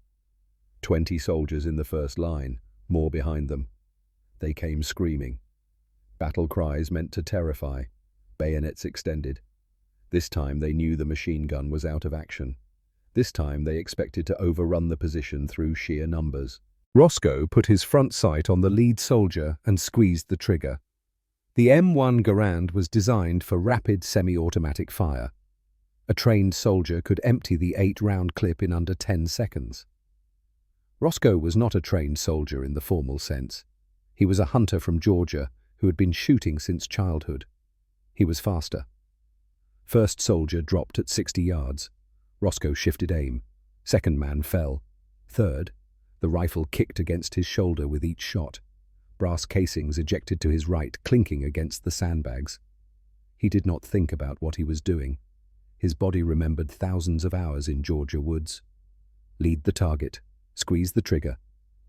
20 soldiers in the first line, more behind them. They came screaming. Battle cries meant to terrify, bayonets extended. This time they knew the machine gun was out of action. This time they expected to overrun the position through sheer numbers. Roscoe put his front sight on the lead soldier and squeezed the trigger. The M1 Garand was designed for rapid semi-automatic fire. A trained soldier could empty the 8-round clip in under 10 seconds. Roscoe was not a trained soldier in the formal sense. He was a hunter from Georgia who had been shooting since childhood. He was faster. First soldier dropped at 60 yards. Roscoe shifted aim. Second man fell. Third, the rifle kicked against his shoulder with each shot. Brass casings ejected to his right, clinking against the sandbags. He did not think about what he was doing. His body remembered thousands of hours in Georgia woods. Lead the target. Squeeze the trigger.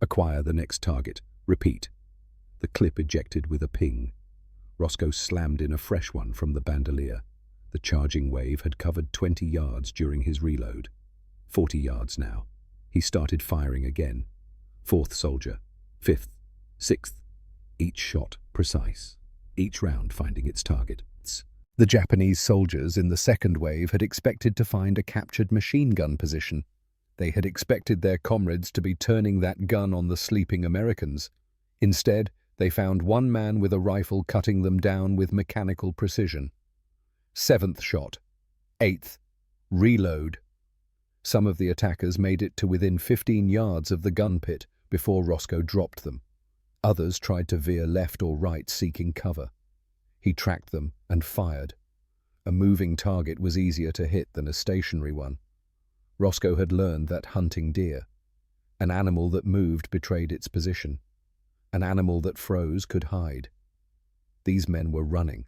Acquire the next target. Repeat. The clip ejected with a ping. Roscoe slammed in a fresh one from the bandolier. The charging wave had covered 20 yards during his reload. 40 yards now. He started firing again. Fourth soldier. Fifth. Sixth. Each shot precise. Each round finding its target. The Japanese soldiers in the second wave had expected to find a captured machine gun position. They had expected their comrades to be turning that gun on the sleeping Americans. Instead, they found one man with a rifle cutting them down with mechanical precision. Seventh shot. Eighth. Reload. Some of the attackers made it to within 15 yards of the gun pit before Roscoe dropped them. Others tried to veer left or right seeking cover. He tracked them and fired. A moving target was easier to hit than a stationary one. Roscoe had learned that hunting deer. An animal that moved betrayed its position. An animal that froze could hide. These men were running.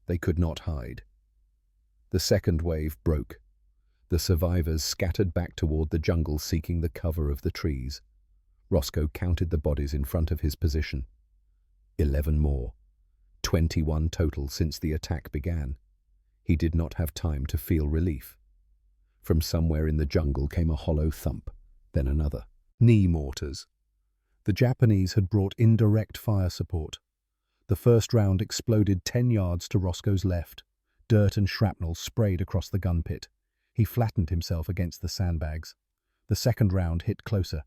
They could not hide. The second wave broke. The survivors scattered back toward the jungle seeking the cover of the trees. Roscoe counted the bodies in front of his position. 11 more. 21 total since the attack began. He did not have time to feel relief. From somewhere in the jungle came a hollow thump, then another. Knee mortars. The Japanese had brought indirect fire support. The first round exploded 10 yards to Roscoe's left. Dirt and shrapnel sprayed across the gun pit. He flattened himself against the sandbags. The second round hit closer.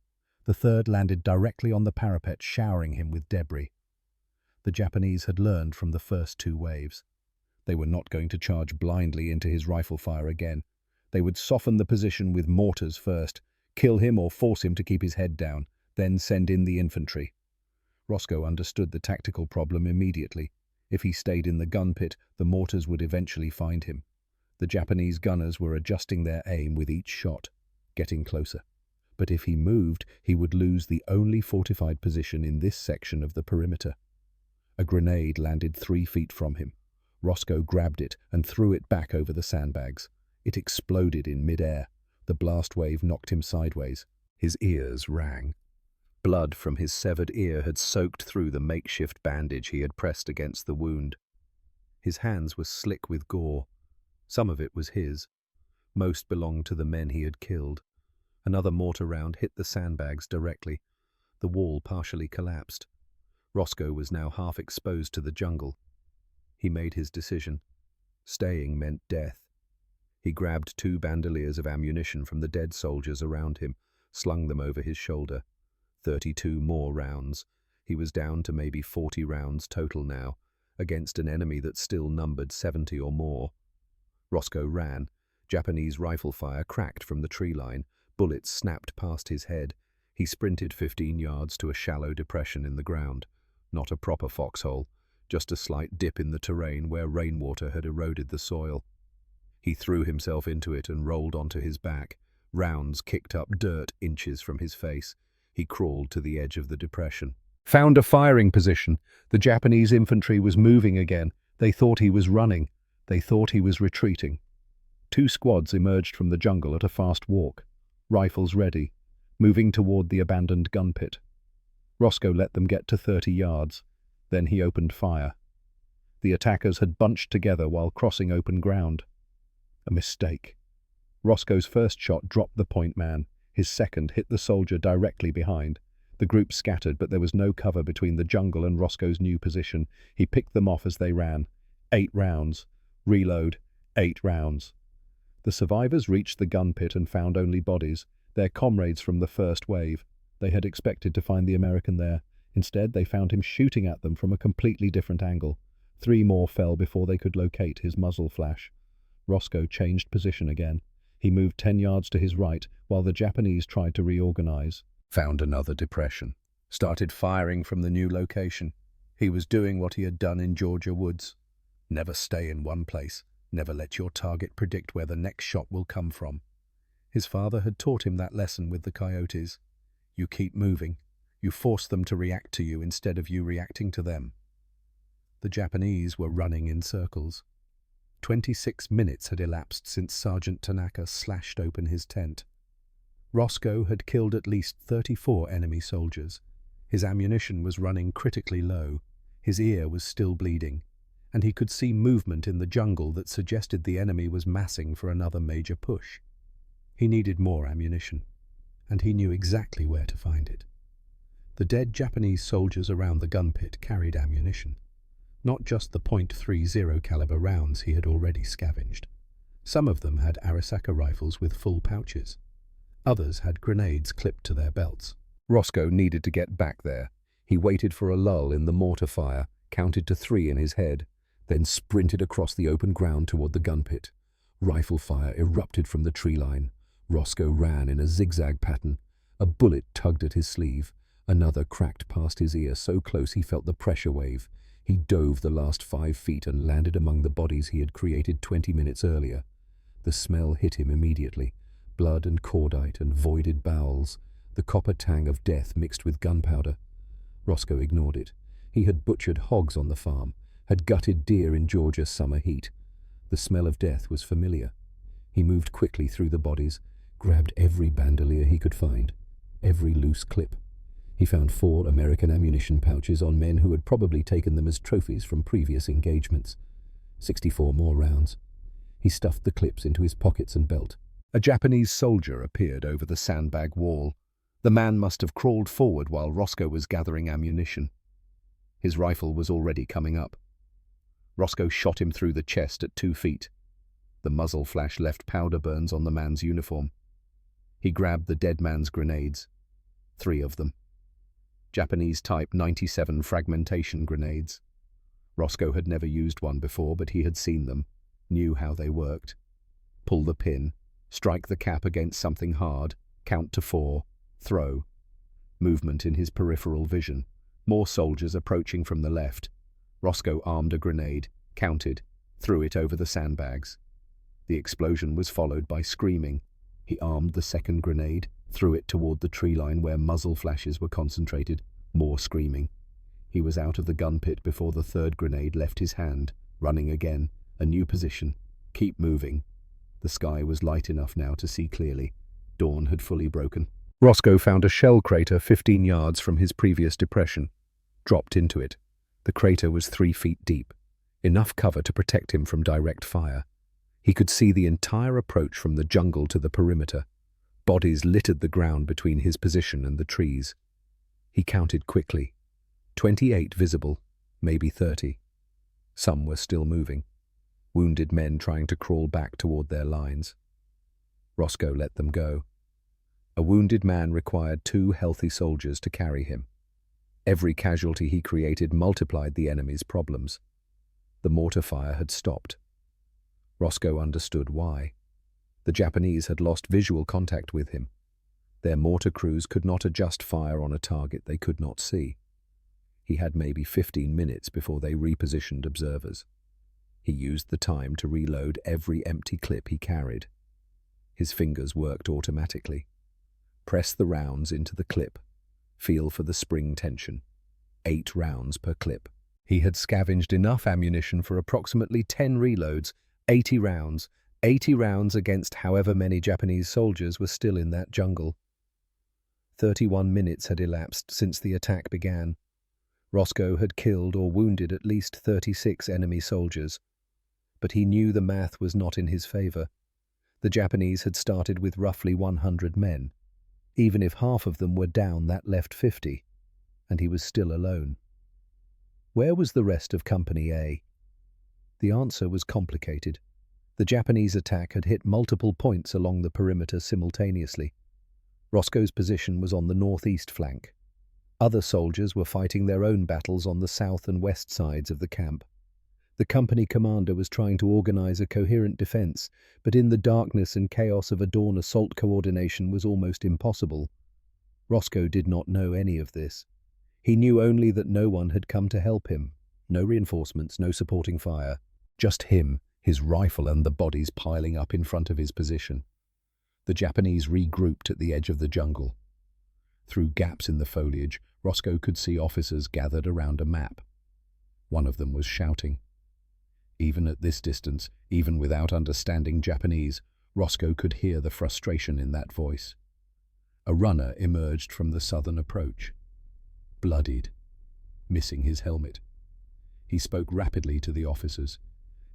The third landed directly on the parapet, showering him with debris. The Japanese had learned from the first two waves. They were not going to charge blindly into his rifle fire again. They would soften the position with mortars first, kill him or force him to keep his head down, then send in the infantry. Roscoe understood the tactical problem immediately. If he stayed in the gun pit, the mortars would eventually find him. The Japanese gunners were adjusting their aim with each shot, getting closer. But if he moved, he would lose the only fortified position in this section of the perimeter. A grenade landed 3 feet from him. Roscoe grabbed it and threw it back over the sandbags. It exploded in mid-air. The blast wave knocked him sideways. His ears rang. Blood from his severed ear had soaked through the makeshift bandage he had pressed against the wound. His hands were slick with gore. Some of it was his. Most belonged to the men he had killed. Another mortar round hit the sandbags directly. The wall partially collapsed. Roscoe was now half exposed to the jungle. He made his decision. Staying meant death. He grabbed 2 bandoliers of ammunition from the dead soldiers around him, slung them over his shoulder. 32 more rounds. He was down to maybe 40 rounds total now, against an enemy that still numbered 70 or more. Roscoe ran. Japanese rifle fire cracked from the tree line. Bullets snapped past his head. He sprinted 15 yards to a shallow depression in the ground. Not a proper foxhole, just a slight dip in the terrain where rainwater had eroded the soil. He threw himself into it and rolled onto his back. Rounds kicked up dirt inches from his face. He crawled to the edge of the depression. Found a firing position. The Japanese infantry was moving again. They thought he was running. They thought he was retreating. 2 squads emerged from the jungle at a fast walk, rifles ready, moving toward the abandoned gun pit. Roscoe let them get to 30 yards. Then he opened fire. The attackers had bunched together while crossing open ground. A mistake. Roscoe's first shot dropped the point man. His second hit the soldier directly behind. The group scattered, but there was no cover between the jungle and Roscoe's new position. He picked them off as they ran. 8 rounds. Reload. 8 rounds. The survivors reached the gun pit and found only bodies, their comrades from the first wave. They had expected to find the American there. Instead, they found him shooting at them from a completely different angle. 3 more fell before they could locate his muzzle flash. Roscoe changed position again. He moved 10 yards to his right while the Japanese tried to reorganize. Found another depression. Started firing from the new location. He was doing what he had done in Georgia woods. Never stay in one place. Never let your target predict where the next shot will come from. His father had taught him that lesson with the coyotes. You keep moving. You force them to react to you instead of you reacting to them. The Japanese were running in circles. 26 minutes had elapsed since Sergeant Tanaka slashed open his tent. Roscoe had killed at least 34 enemy soldiers. His ammunition was running critically low. His ear was still bleeding, and he could see movement in the jungle that suggested the enemy was massing for another major push. He needed more ammunition, and he knew exactly where to find it. The dead Japanese soldiers around the gun pit carried ammunition, not just the .30 caliber rounds he had already scavenged. Some of them had Arisaka rifles with full pouches. Others had grenades clipped to their belts. Roscoe needed to get back there. He waited for a lull in the mortar fire, counted to 3 in his head, then sprinted across the open ground toward the gun pit. Rifle fire erupted from the tree line. Roscoe ran in a zigzag pattern. A bullet tugged at his sleeve. Another cracked past his ear so close he felt the pressure wave. He dove the last 5 feet and landed among the bodies he had created 20 minutes earlier. The smell hit him immediately. Blood and cordite and voided bowels. The copper tang of death mixed with gunpowder. Roscoe ignored it. He had butchered hogs on the farm, had gutted deer in Georgia's summer heat. The smell of death was familiar. He moved quickly through the bodies, grabbed every bandolier he could find, every loose clip. He found 4 American ammunition pouches on men who had probably taken them as trophies from previous engagements. 64 more rounds. He stuffed the clips into his pockets and belt. A Japanese soldier appeared over the sandbag wall. The man must have crawled forward while Roscoe was gathering ammunition. His rifle was already coming up. Roscoe shot him through the chest at 2 feet. The muzzle flash left powder burns on the man's uniform. He grabbed the dead man's grenades. 3 of them. Japanese Type 97 fragmentation grenades. Roscoe had never used one before, but he had seen them, knew how they worked. Pull the pin, strike the cap against something hard, count to 4, throw. Movement in his peripheral vision. More soldiers approaching from the left. Roscoe armed a grenade, counted, threw it over the sandbags. The explosion was followed by screaming. He armed the second grenade, threw it toward the tree line where muzzle flashes were concentrated. More screaming. He was out of the gun pit before the third grenade left his hand, running again, a new position. Keep moving. The sky was light enough now to see clearly. Dawn had fully broken. Roscoe found a shell crater 15 yards from his previous depression. Dropped into it. The crater was 3 feet deep, enough cover to protect him from direct fire. He could see the entire approach from the jungle to the perimeter. Bodies littered the ground between his position and the trees. He counted quickly. 28 visible, maybe 30. Some were still moving. Wounded men trying to crawl back toward their lines. Roscoe let them go. A wounded man required 2 healthy soldiers to carry him. Every casualty he created multiplied the enemy's problems. The mortar fire had stopped. Roscoe understood why. The Japanese had lost visual contact with him. Their mortar crews could not adjust fire on a target they could not see. He had maybe 15 minutes before they repositioned observers. He used the time to reload every empty clip he carried. His fingers worked automatically. Press the rounds into the clip. Feel for the spring tension. 8 rounds per clip. He had scavenged enough ammunition for approximately 10 reloads, 80 rounds. 80 rounds against however many Japanese soldiers were still in that jungle. 31 minutes had elapsed since the attack began. Roscoe had killed or wounded at least 36 enemy soldiers. But he knew the math was not in his favor. The Japanese had started with roughly 100 men. Even if half of them were down, that left 50, and he was still alone. Where was the rest of Company A? The answer was complicated. The Japanese attack had hit multiple points along the perimeter simultaneously. Roscoe's position was on the northeast flank. Other soldiers were fighting their own battles on the south and west sides of the camp. The company commander was trying to organize a coherent defense, but in the darkness and chaos of a dawn assault coordination was almost impossible. Roscoe did not know any of this. He knew only that no one had come to help him. No reinforcements, no supporting fire. Just him, his rifle and the bodies piling up in front of his position. The Japanese regrouped at the edge of the jungle. Through gaps in the foliage, Roscoe could see officers gathered around a map. One of them was shouting. Even at this distance, even without understanding Japanese, Roscoe could hear the frustration in that voice. A runner emerged from the southern approach, bloodied, missing his helmet. He spoke rapidly to the officers,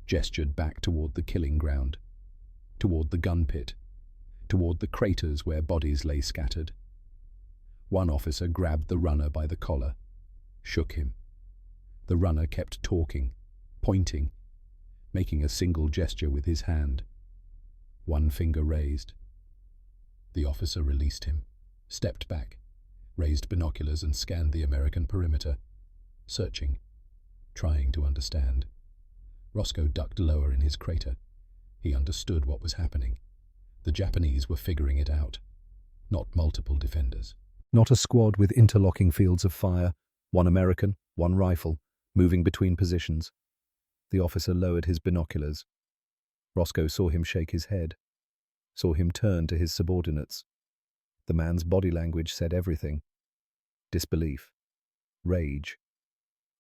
gestured back toward the killing ground, toward the gun pit, toward the craters where bodies lay scattered. One officer grabbed the runner by the collar, shook him. The runner kept talking, pointing, making a single gesture with his hand. One finger raised. The officer released him, stepped back, raised binoculars and scanned the American perimeter, searching, trying to understand. Roscoe ducked lower in his crater. He understood what was happening. The Japanese were figuring it out. Not multiple defenders. Not a squad with interlocking fields of fire, one American, one rifle, moving between positions. The officer lowered his binoculars. Roscoe saw him shake his head, saw him turn to his subordinates. The man's body language said everything. Disbelief. Rage.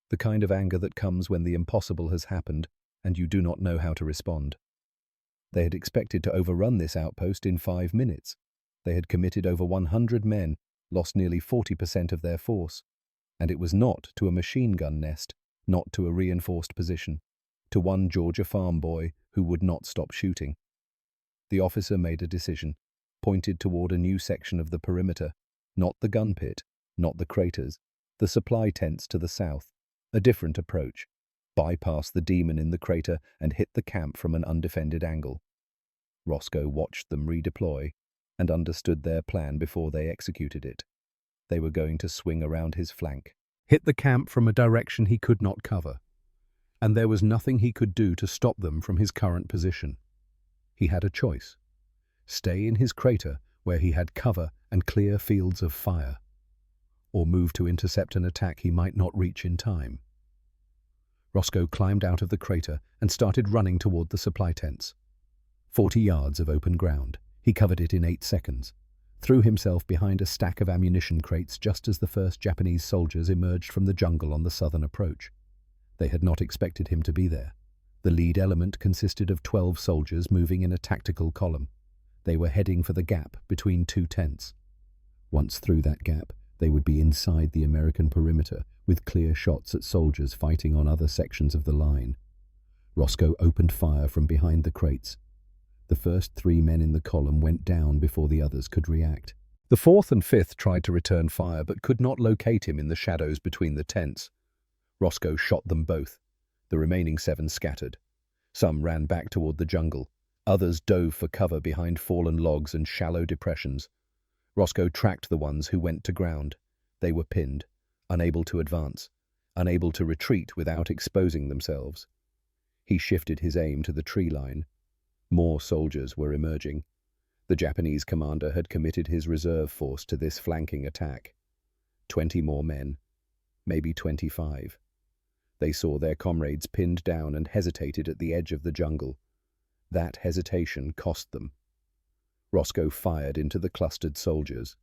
The kind of anger that comes when the impossible has happened and you do not know how to respond. They had expected to overrun this outpost in 5 minutes. They had committed over 100 men, lost nearly 40% of their force. And it was not to a machine gun nest, not to a reinforced position, to one Georgia farm boy who would not stop shooting. The officer made a decision, pointed toward a new section of the perimeter, not the gun pit, not the craters, the supply tents to the south, a different approach, bypass the demon in the crater and hit the camp from an undefended angle. Roscoe watched them redeploy and understood their plan before they executed it. They were going to swing around his flank, hit the camp from a direction he could not cover, and there was nothing he could do to stop them from his current position. He had a choice: stay in his crater where he had cover and clear fields of fire, or move to intercept an attack he might not reach in time. Roscoe climbed out of the crater and started running toward the supply tents. 40 yards of open ground. He covered it in 8 seconds, threw himself behind a stack of ammunition crates just as the first Japanese soldiers emerged from the jungle on the southern approach. They had not expected him to be there. The lead element consisted of 12 soldiers moving in a tactical column. They were heading for the gap between 2 tents. Once through that gap, they would be inside the American perimeter, with clear shots at soldiers fighting on other sections of the line. Roscoe opened fire from behind the crates. The first 3 men in the column went down before the others could react. The 4th and 5th tried to return fire but could not locate him in the shadows between the tents. Roscoe shot them both. The remaining 7 scattered. Some ran back toward the jungle. Others dove for cover behind fallen logs and shallow depressions. Roscoe tracked the ones who went to ground. They were pinned, unable to advance, unable to retreat without exposing themselves. He shifted his aim to the tree line. More soldiers were emerging. The Japanese commander had committed his reserve force to this flanking attack. 20 more men, maybe 25. They saw their comrades pinned down and hesitated at the edge of the jungle. That hesitation cost them. Roscoe fired into the clustered soldiers.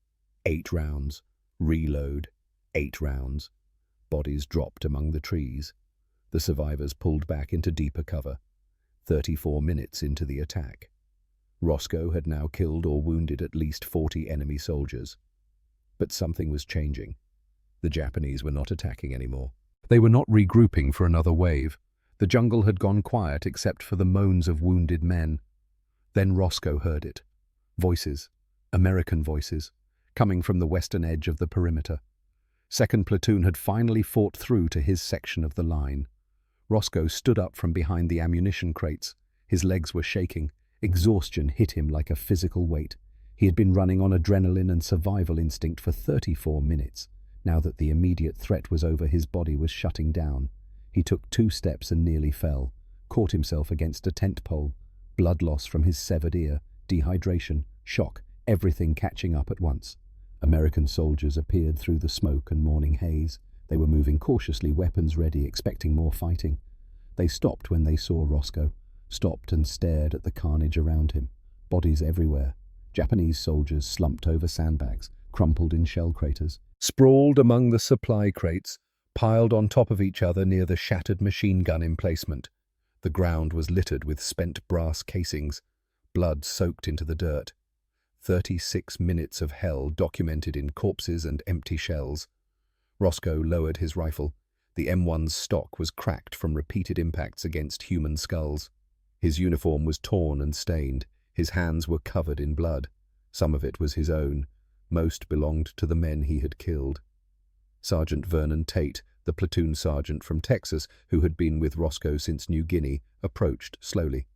8 rounds. Reload. 8 rounds. Bodies dropped among the trees. The survivors pulled back into deeper cover. 34 minutes into the attack. Roscoe had now killed or wounded at least 40 enemy soldiers. But something was changing. The Japanese were not attacking anymore. They were not regrouping for another wave. The jungle had gone quiet except for the moans of wounded men. Then Roscoe heard it. Voices, American voices, coming from the western edge of the perimeter. 2nd Platoon had finally fought through to his section of the line. Roscoe stood up from behind the ammunition crates, His legs were shaking. Exhaustion hit him like a physical weight. He had been running on adrenaline and survival instinct for 34 minutes. Now that the immediate threat was over, his body was shutting down. He took 2 steps and nearly fell, caught himself against a tent pole. Blood loss from his severed ear, dehydration, shock, everything catching up at once. American soldiers appeared through the smoke and morning haze. They were moving cautiously, weapons ready, expecting more fighting. They stopped when they saw Roscoe, stopped and stared at the carnage around him. Bodies everywhere. Japanese soldiers slumped over sandbags, crumpled in shell craters, sprawled among the supply crates, piled on top of each other near the shattered machine gun emplacement. The ground was littered with spent brass casings, blood soaked into the dirt. 36 minutes of hell documented in corpses and empty shells. Roscoe lowered his rifle. The M1's stock was cracked from repeated impacts against human skulls. His uniform was torn and stained. His hands were covered in blood. Some of it was his own. Most belonged to the men he had killed. Sergeant Vernon Tate, the platoon sergeant from Texas who had been with Roscoe since New Guinea, approached slowly.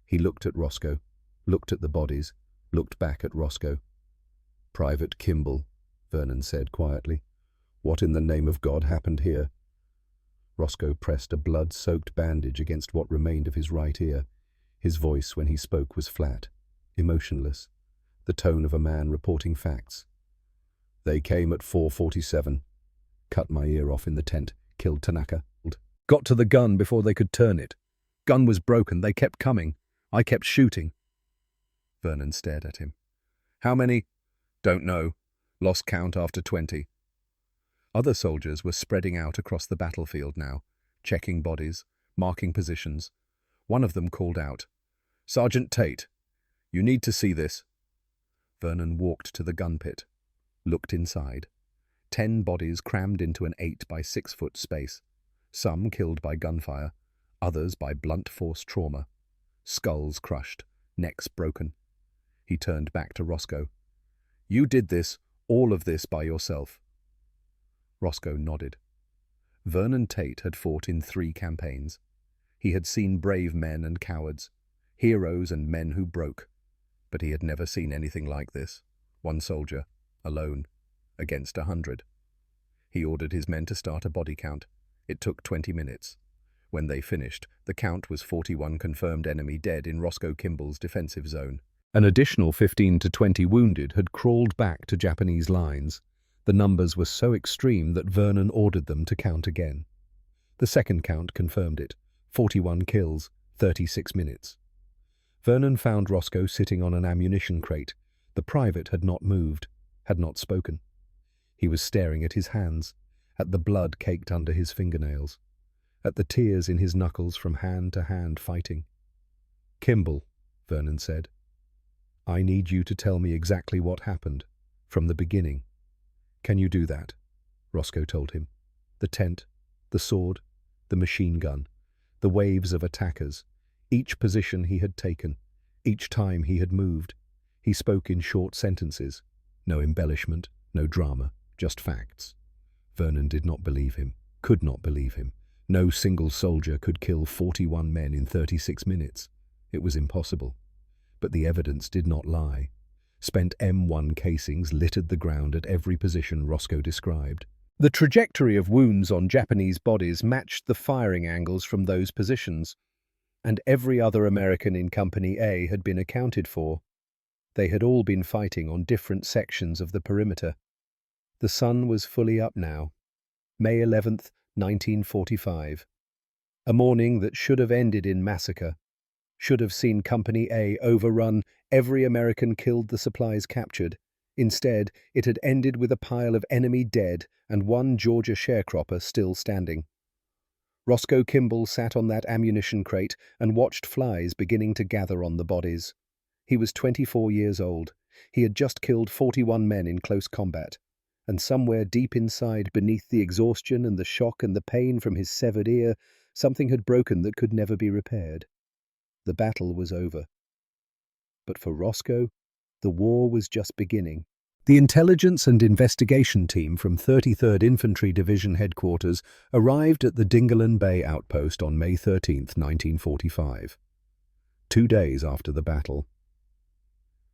He looked at Roscoe, looked at the bodies, looked back at Roscoe. "Private Kimball," Vernon said quietly. "What in the name of God happened here?" Roscoe pressed a blood-soaked bandage against what remained of his right ear. His voice, when he spoke, was flat, emotionless, the tone of a man reporting facts. "They came at 4:47. Cut my ear off in the tent, killed Tanaka. Got to the gun before they could turn it. Gun was broken, they kept coming. I kept shooting." Vernon stared at him. "How many?" "Don't know. Lost count after 20. Other soldiers were spreading out across the battlefield now, checking bodies, marking positions. One of them called out, "Sergeant Tate, you need to see this." Vernon walked to the gun pit, looked inside. 10 bodies crammed into an 8 by 6 foot space. Some killed by gunfire, others by blunt force trauma. Skulls crushed, necks broken. He turned back to Roscoe. "You did this, all of this by yourself." Roscoe nodded. Vernon Tate had fought in 3 campaigns. He had seen brave men and cowards, heroes and men who broke. But he had never seen anything like this. One soldier, alone, against 100. He ordered his men to start a body count. It took 20 minutes. When they finished, the count was 41 confirmed enemy dead in Roscoe Kimball's defensive zone. An additional 15 to 20 wounded had crawled back to Japanese lines. The numbers were so extreme that Vernon ordered them to count again. The second count confirmed it. 41 kills, 36 minutes. Vernon found Roscoe sitting on an ammunition crate. The private had not moved, had not spoken. He was staring at his hands, at the blood caked under his fingernails, at the tears in his knuckles from hand to hand fighting. "Kimball," Vernon said, "I need you to tell me exactly what happened, from the beginning." "Can you do that?" Roscoe told him. The tent, the sword, the machine gun, the waves of attackers, each position he had taken, each time he had moved. He spoke in short sentences. No embellishment, no drama, just facts. Vernon did not believe him, could not believe him. No single soldier could kill 41 men in 36 minutes. It was impossible. But the evidence did not lie. Spent M1 casings littered the ground at every position Roscoe described. The trajectory of wounds on Japanese bodies matched the firing angles from those positions, and every other American in Company A had been accounted for. They had all been fighting on different sections of the perimeter. The sun was fully up now. May 11th, 1945. A morning that should have ended in massacre, should have seen Company A overrun, every American killed, the supplies captured. Instead, it had ended with a pile of enemy dead and one Georgia sharecropper still standing. Roscoe Kimball sat on that ammunition crate and watched flies beginning to gather on the bodies. He was 24 years old. He had just killed 41 men in close combat. And somewhere deep inside, beneath the exhaustion and the shock and the pain from his severed ear, something had broken that could never be repaired. The battle was over. But for Roscoe, the war was just beginning. The intelligence and investigation team from 33rd Infantry Division headquarters arrived at the Dingalan Bay outpost on May 13, 1945. 2 days after the battle.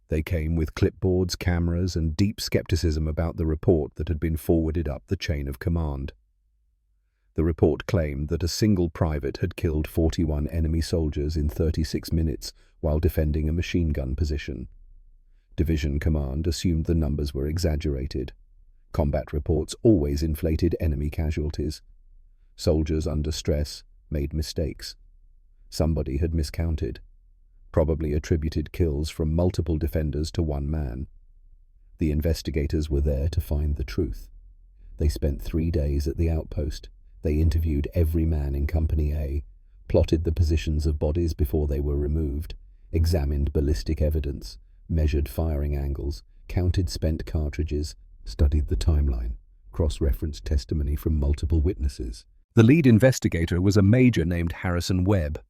They came with clipboards, cameras, and deep skepticism about the report that had been forwarded up the chain of command. The report claimed that a single private had killed 41 enemy soldiers in 36 minutes while defending a machine gun position. Division command assumed the numbers were exaggerated. Combat reports always inflated enemy casualties. Soldiers under stress made mistakes. Somebody had miscounted, probably attributed kills from multiple defenders to one man. The investigators were there to find the truth. They spent 3 days at the outpost. They interviewed every man in Company A, plotted the positions of bodies before they were removed, examined ballistic evidence, measured firing angles, counted spent cartridges, studied the timeline, cross-referenced testimony from multiple witnesses. The lead investigator was a major named Harrison Webb,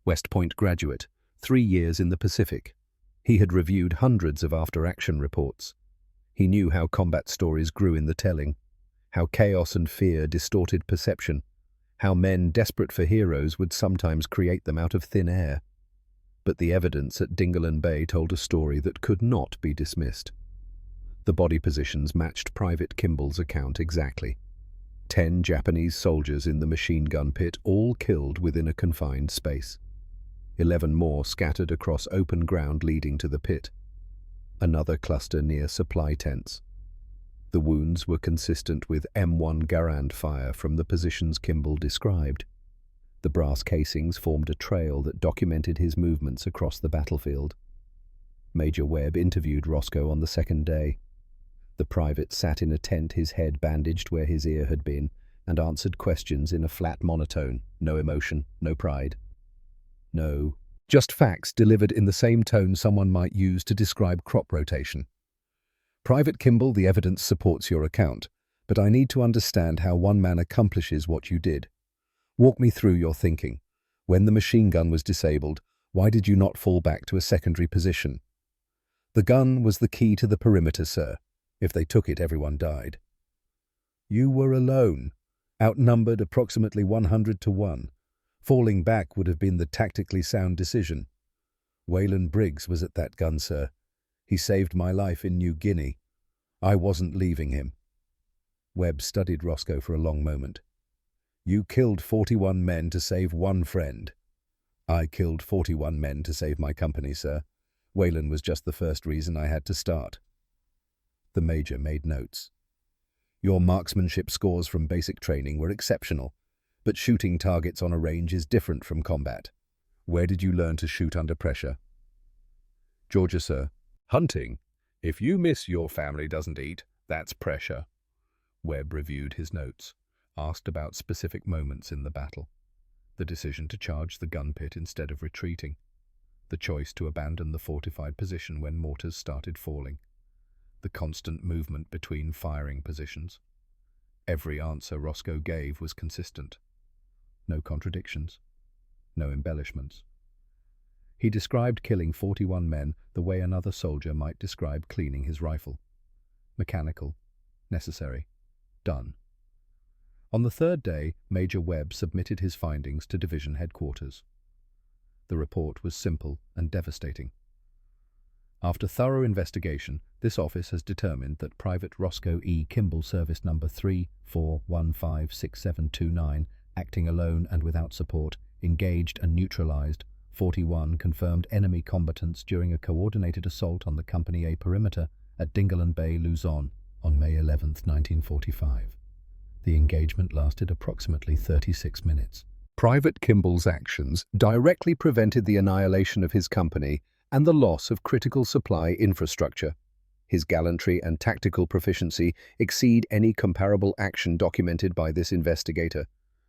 West Point graduate, 3 years in the Pacific. He had reviewed hundreds of after-action reports. He knew how combat stories grew in the telling, how chaos and fear distorted perception, how men desperate for heroes would sometimes create them out of thin air. But the evidence at Dingalan Bay told a story that could not be dismissed. The body positions matched Private Kimball's account exactly. 10 Japanese soldiers in the machine gun pit, all killed within a confined space. 11 more scattered across open ground leading to the pit. Another cluster near supply tents. The wounds were consistent with M1 Garand fire from the positions Kimball described. The brass casings formed a trail that documented his movements across the battlefield. Major Webb interviewed Roscoe on the second day. The private sat in a tent, his head bandaged where his ear had been, and answered questions in a flat monotone. No emotion, no pride. No, just facts delivered in the same tone someone might use to describe crop rotation. Private Kimball, the evidence supports your account, but I need to understand how one man accomplishes what you did. Walk me through your thinking. When the machine gun was disabled, why did you not fall back to a secondary position? The gun was the key to the perimeter, sir. If they took it, everyone died. You were alone, outnumbered approximately 100 to 1. Falling back would have been the tactically sound decision. Wayland Briggs was at that gun, sir. He saved my life in New Guinea. I wasn't leaving him. Webb studied Roscoe for a long moment. You killed 41 men to save one friend. I killed 41 men to save my company, sir. Wayland was just the first reason I had to start. The major made notes. Your marksmanship scores from basic training were exceptional, but shooting targets on a range is different from combat. Where did you learn to shoot under pressure? Georgia, sir. Hunting. If you miss, your family doesn't eat. That's pressure. Webb reviewed his notes, asked about specific moments in the battle. The decision to charge the gun pit instead of retreating. The choice to abandon the fortified position when mortars started falling. The constant movement between firing positions. Every answer Roscoe gave was consistent. No contradictions. No embellishments. He described killing 41 men the way another soldier might describe cleaning his rifle. Mechanical. Necessary. Done. On the third day, Major Webb submitted his findings to division headquarters. The report was simple and devastating. After thorough investigation, this office has determined that Private Roscoe E. Kimball, Service Number 34156729, acting alone and without support, engaged and neutralized 41 confirmed enemy combatants during a coordinated assault on the Company A perimeter at Dingalan Bay, Luzon, on May 11, 1945. The engagement lasted approximately 36 minutes. Private Kimball's actions directly prevented the annihilation of his company and the loss of critical supply infrastructure. His gallantry and tactical proficiency exceed any comparable action documented by this investigator.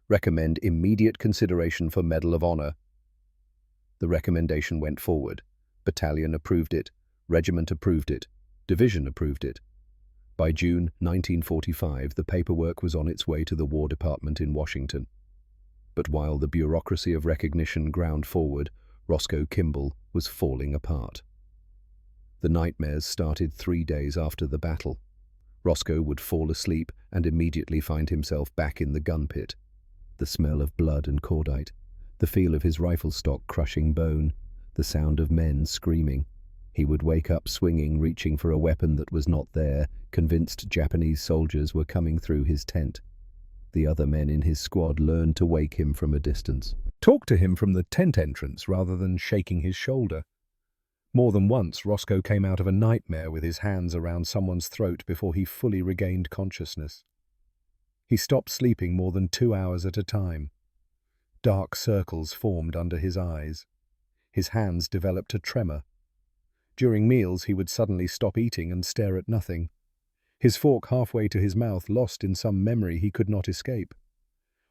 Recommend immediate consideration for Medal of Honor. The recommendation went forward. Battalion approved it. Regiment approved it. Division approved it. By June 1945, the paperwork was on its way to the War Department in Washington. But while the bureaucracy of recognition ground forward, Roscoe Kimball was falling apart. The nightmares started 3 days after the battle. Roscoe would fall asleep and immediately find himself back in the gun pit. The smell of blood and cordite, the feel of his rifle stock crushing bone, the sound of men screaming. He would wake up swinging, reaching for a weapon that was not there, convinced Japanese soldiers were coming through his tent. The other men in his squad learned to wake him from a distance. Talk to him from the tent entrance rather than shaking his shoulder. More than once, Roscoe came out of a nightmare with his hands around someone's throat before he fully regained consciousness. He stopped sleeping more than 2 hours at a time. Dark circles formed under his eyes. His hands developed a tremor. During meals, he would suddenly stop eating and stare at nothing. His fork halfway to his mouth, lost in some memory he could not escape.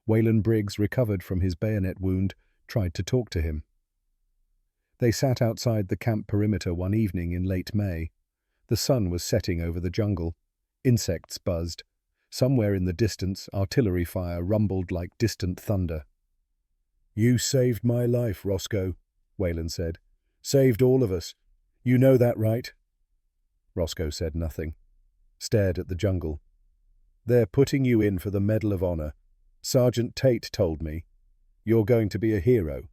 Waylon Briggs, recovered from his bayonet wound, tried to talk to him. They sat outside the camp perimeter one evening in late May. The sun was setting over the jungle. Insects buzzed. Somewhere in the distance, artillery fire rumbled like distant thunder. "You saved my life, Roscoe," Waylon said. "Saved all of us. You know that, right?" Roscoe said nothing, stared at the jungle. "They're putting you in for the Medal of Honor. Sergeant Tate told me. You're going to be a hero."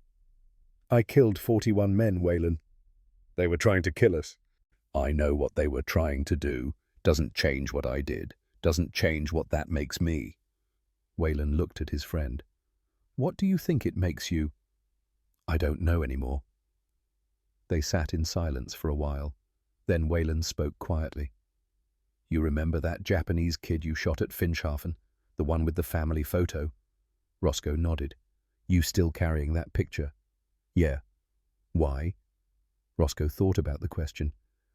"I killed 41 men, Waylon." "They were trying to kill us." "I know what they were trying to do. Doesn't change what I did. Doesn't change what that makes me." Waylon looked at his friend. "What do you think it makes you?" "I don't know anymore." They sat in silence for a while. Then Waylon spoke quietly. "You remember that Japanese kid you shot at Finschhafen, the one with the family photo?" Roscoe nodded. "You still carrying that picture?" "Yeah." "Why?" Roscoe thought about the question.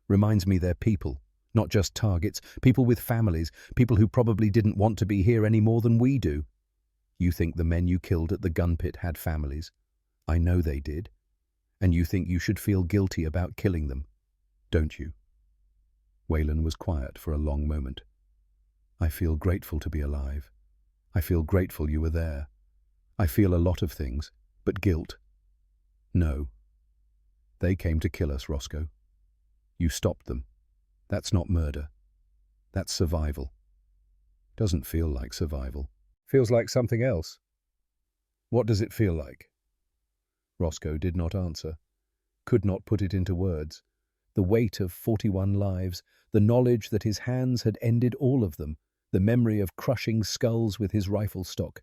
"Reminds me they're people, not just targets, people with families, people who probably didn't want to be here any more than we do." "You think the men you killed at the gun pit had families?" "I know they did." "And you think you should feel guilty about killing them, don't you?" Waylon was quiet for a long moment. "I feel grateful to be alive. I feel grateful you were there. I feel a lot of things, but guilt. No. They came to kill us, Roscoe. You stopped them. That's not murder. That's survival." "Doesn't feel like survival. Feels like something else." "What does it feel like?" Roscoe did not answer, could not put it into words. The weight of 41 lives, the knowledge that his hands had ended all of them, the memory of crushing skulls with his rifle stock,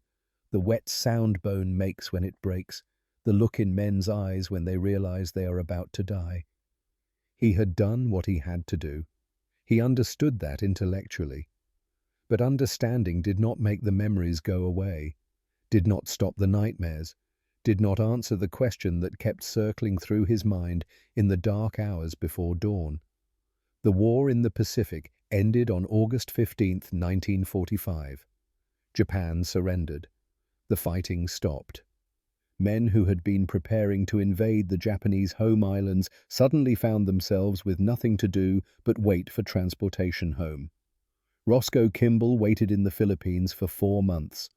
the wet sound bone makes when it breaks, the look in men's eyes when they realize they are about to die. He had done what he had to do. He understood that intellectually. But understanding did not make the memories go away, did not stop the nightmares, did not answer the question that kept circling through his mind in the dark hours before dawn. The war in the Pacific ended on August 15th, 1945. Japan surrendered. The fighting stopped. Men who had been preparing to invade the Japanese home islands suddenly found themselves with nothing to do but wait for transportation home. Roscoe Kimball waited in the Philippines for 4 months,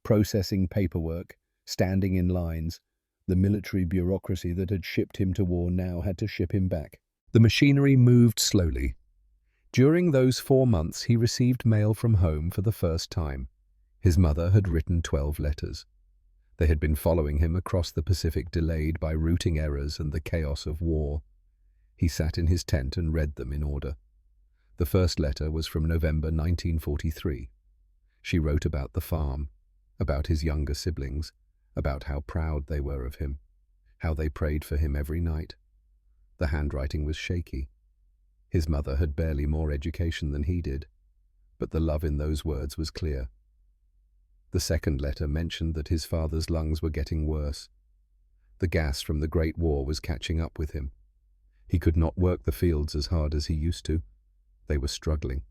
processing paperwork, standing in lines. The military bureaucracy that had shipped him to war now had to ship him back. The machinery moved slowly. During those 4 months, he received mail from home for the first time. His mother had written 12 letters. They had been following him across the Pacific, delayed by routing errors and the chaos of war. He sat in his tent and read them in order. The first letter was from November 1943. She wrote about the farm, about his younger siblings, about how proud they were of him, how they prayed for him every night. The handwriting was shaky. His mother had barely more education than he did, but the love in those words was clear. The second letter mentioned that his father's lungs were getting worse. The gas from the Great War was catching up with him. He could not work the fields as hard as he used to. They were struggling.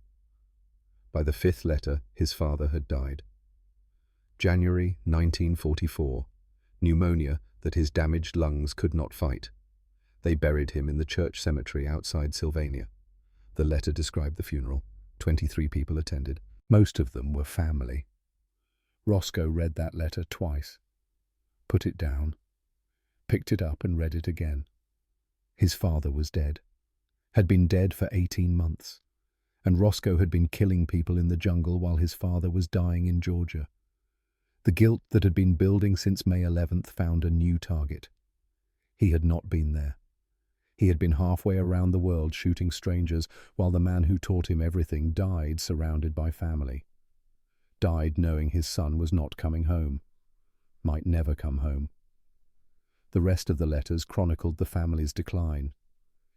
By the 5th letter, his father had died. January 1944. Pneumonia that his damaged lungs could not fight. They buried him in the church cemetery outside Sylvania. The letter described the funeral. 23 people attended. Most of them were family. Roscoe read that letter twice, put it down, picked it up and read it again. His father was dead, had been dead for 18 months, and Roscoe had been killing people in the jungle while his father was dying in Georgia. The guilt that had been building since May 11th found a new target. He had not been there. He had been halfway around the world shooting strangers, while the man who taught him everything died surrounded by family. Died knowing his son was not coming home. Might never come home. The rest of the letters chronicled the family's decline.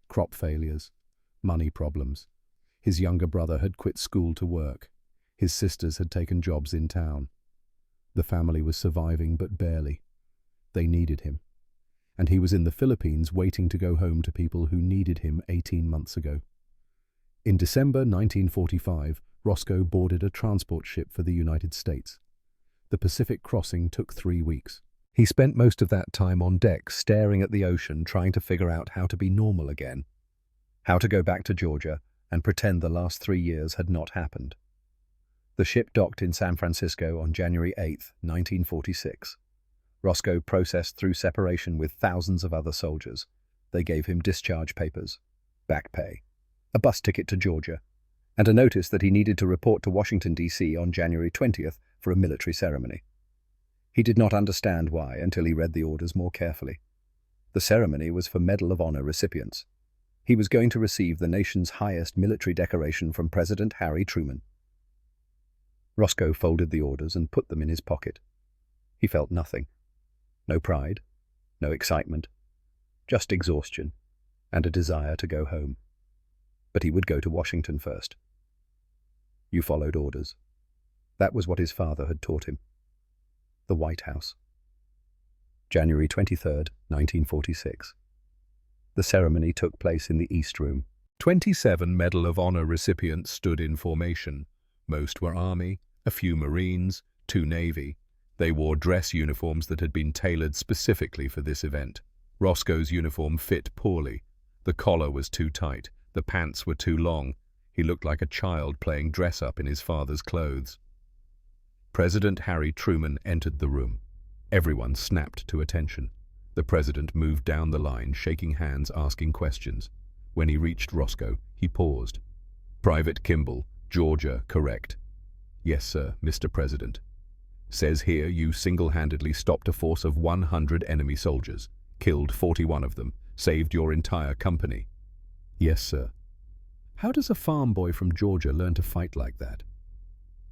Crop failures, money problems. His younger brother had quit school to work. His sisters had taken jobs in town. The family was surviving, but barely. They needed him. And he was in the Philippines waiting to go home to people who needed him 18 months ago. In December 1945, Roscoe boarded a transport ship for the United States. The Pacific crossing took 3 weeks. He spent most of that time on deck staring at the ocean, trying to figure out how to be normal again. How to go back to Georgia and pretend the last 3 years had not happened. The ship docked in San Francisco on January 8, 1946. Roscoe processed through separation with thousands of other soldiers. They gave him discharge papers, back pay, a bus ticket to Georgia, and a notice that he needed to report to Washington, D.C. on January 20th for a military ceremony. He did not understand why until he read the orders more carefully. The ceremony was for Medal of Honor recipients. He was going to receive the nation's highest military decoration from President Harry Truman. Roscoe folded the orders and put them in his pocket. He felt nothing. No pride, no excitement, just exhaustion and a desire to go home. But he would go to Washington first. You followed orders. That was what his father had taught him. The White House. January 23rd, 1946. The ceremony took place in the East Room. 27 Medal of Honor recipients stood in formation. Most were Army, a few Marines, 2 Navy. They wore dress uniforms that had been tailored specifically for this event. Roscoe's uniform fit poorly. The collar was too tight. The pants were too long. He looked like a child playing dress-up in his father's clothes. President Harry Truman entered the room. Everyone snapped to attention. The president moved down the line, shaking hands, asking questions. When he reached Roscoe, he paused. "Private Kimball, Georgia, correct?" "Yes, sir, Mr. President." "Says here you single-handedly stopped a force of 100 enemy soldiers, killed 41 of them, saved your entire company." "Yes, sir." "How does a farm boy from Georgia learn to fight like that?"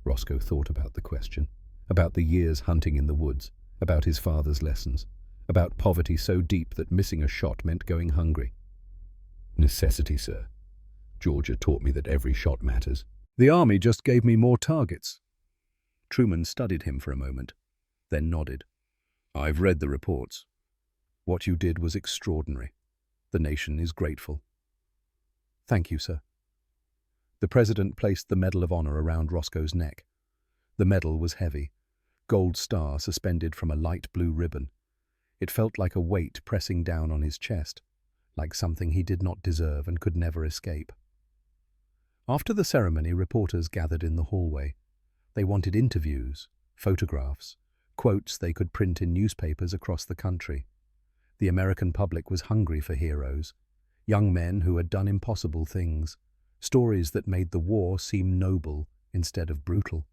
Roscoe thought about the question, about the years hunting in the woods, about his father's lessons, about poverty so deep that missing a shot meant going hungry. "Necessity, sir. Georgia taught me that every shot matters. The Army just gave me more targets." Truman studied him for a moment, then nodded. "I've read the reports. What you did was extraordinary. The nation is grateful." "Thank you, sir." The president placed the Medal of Honor around Roscoe's neck. The medal was heavy, gold star suspended from a light blue ribbon. It felt like a weight pressing down on his chest, like something he did not deserve and could never escape. After the ceremony, reporters gathered in the hallway. They wanted interviews, photographs, quotes they could print in newspapers across the country. The American public was hungry for heroes, young men who had done impossible things, stories that made the war seem noble instead of brutal.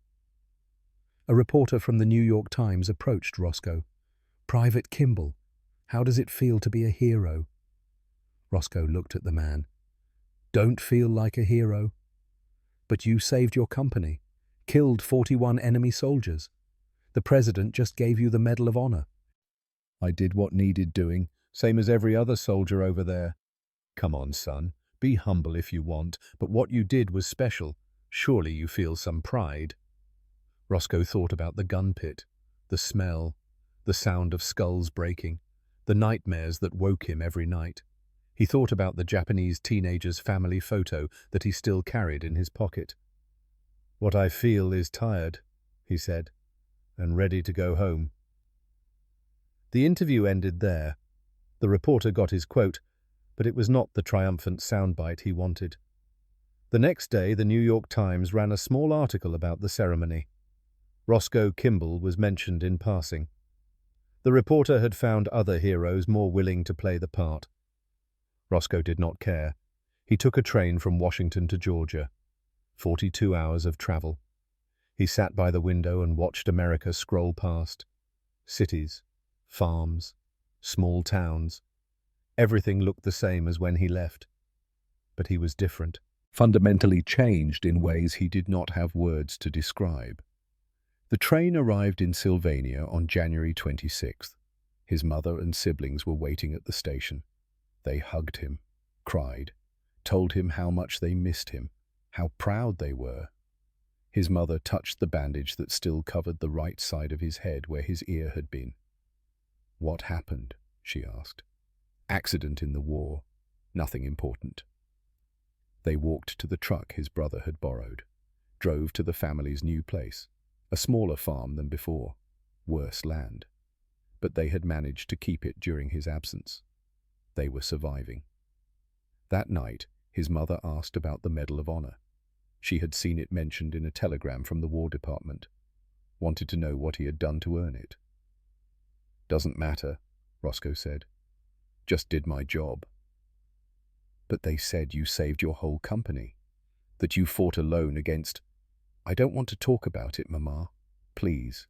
A reporter from the New York Times approached Roscoe. "Private Kimball, how does it feel to be a hero?" Roscoe looked at the man. "Don't feel like a hero? But you saved your company, killed 41 enemy soldiers. The president just gave you the Medal of Honor." "I did what needed doing, same as every other soldier over there." "Come on, son. Be humble if you want, but what you did was special. Surely you feel some pride." Roscoe thought about the gun pit, the smell, the sound of skulls breaking, the nightmares that woke him every night. He thought about the Japanese teenager's family photo that he still carried in his pocket. "What I feel is tired," he said, "and ready to go home." The interview ended there. The reporter got his quote, but it was not the triumphant soundbite he wanted. The next day, the New York Times ran a small article about the ceremony. Roscoe Kimball was mentioned in passing. The reporter had found other heroes more willing to play the part. Roscoe did not care. He took a train from Washington to Georgia. 42 hours of travel. He sat by the window and watched America scroll past. Cities, farms, small towns, Everything looked the same as when he left, but he was different, fundamentally changed in ways he did not have words to describe. The train arrived in Sylvania on January 26th. His mother and siblings were waiting at the station. They hugged him, cried, told him how much they missed him, how proud they were. His mother touched the bandage that still covered the right side of his head where his ear had been. "What happened?" she asked. "Accident in the war. Nothing important." They walked to the truck his brother had borrowed, drove to the family's new place, a smaller farm than before, worse land. But they had managed to keep it during his absence. They were surviving. That night, his mother asked about the Medal of Honor. She had seen it mentioned in a telegram from the War Department, wanted to know what he had done to earn it. "Doesn't matter," Roscoe said. "Just did my job." "But they said you saved your whole company, that you fought alone against—" "I don't want to talk about it, Mama. Please."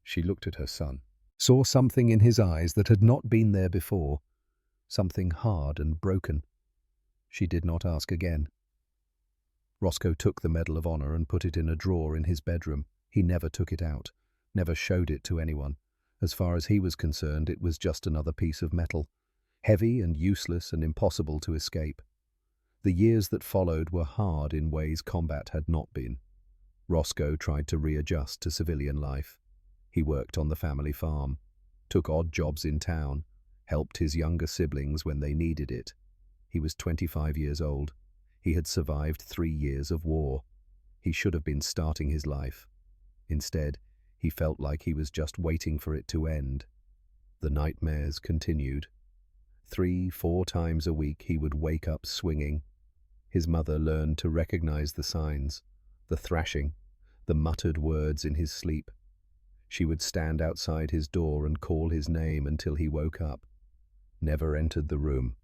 She looked at her son, saw something in his eyes that had not been there before, something hard and broken. She did not ask again. Roscoe took the Medal of Honor and put it in a drawer in his bedroom. He never took it out, never showed it to anyone. As far as he was concerned, it was just another piece of metal, heavy and useless and impossible to escape. The years that followed were hard in ways combat had not been. Roscoe tried to readjust to civilian life. He worked on the family farm, took odd jobs in town, helped his younger siblings when they needed it. He was 25 years old. He had survived 3 years of war. He should have been starting his life. Instead, he felt like he was just waiting for it to end. The nightmares continued. 3-4 times a week he would wake up swinging. His mother learned to recognize the signs, the thrashing, the muttered words in his sleep. She would stand outside his door and call his name until he woke up. Never entered the room,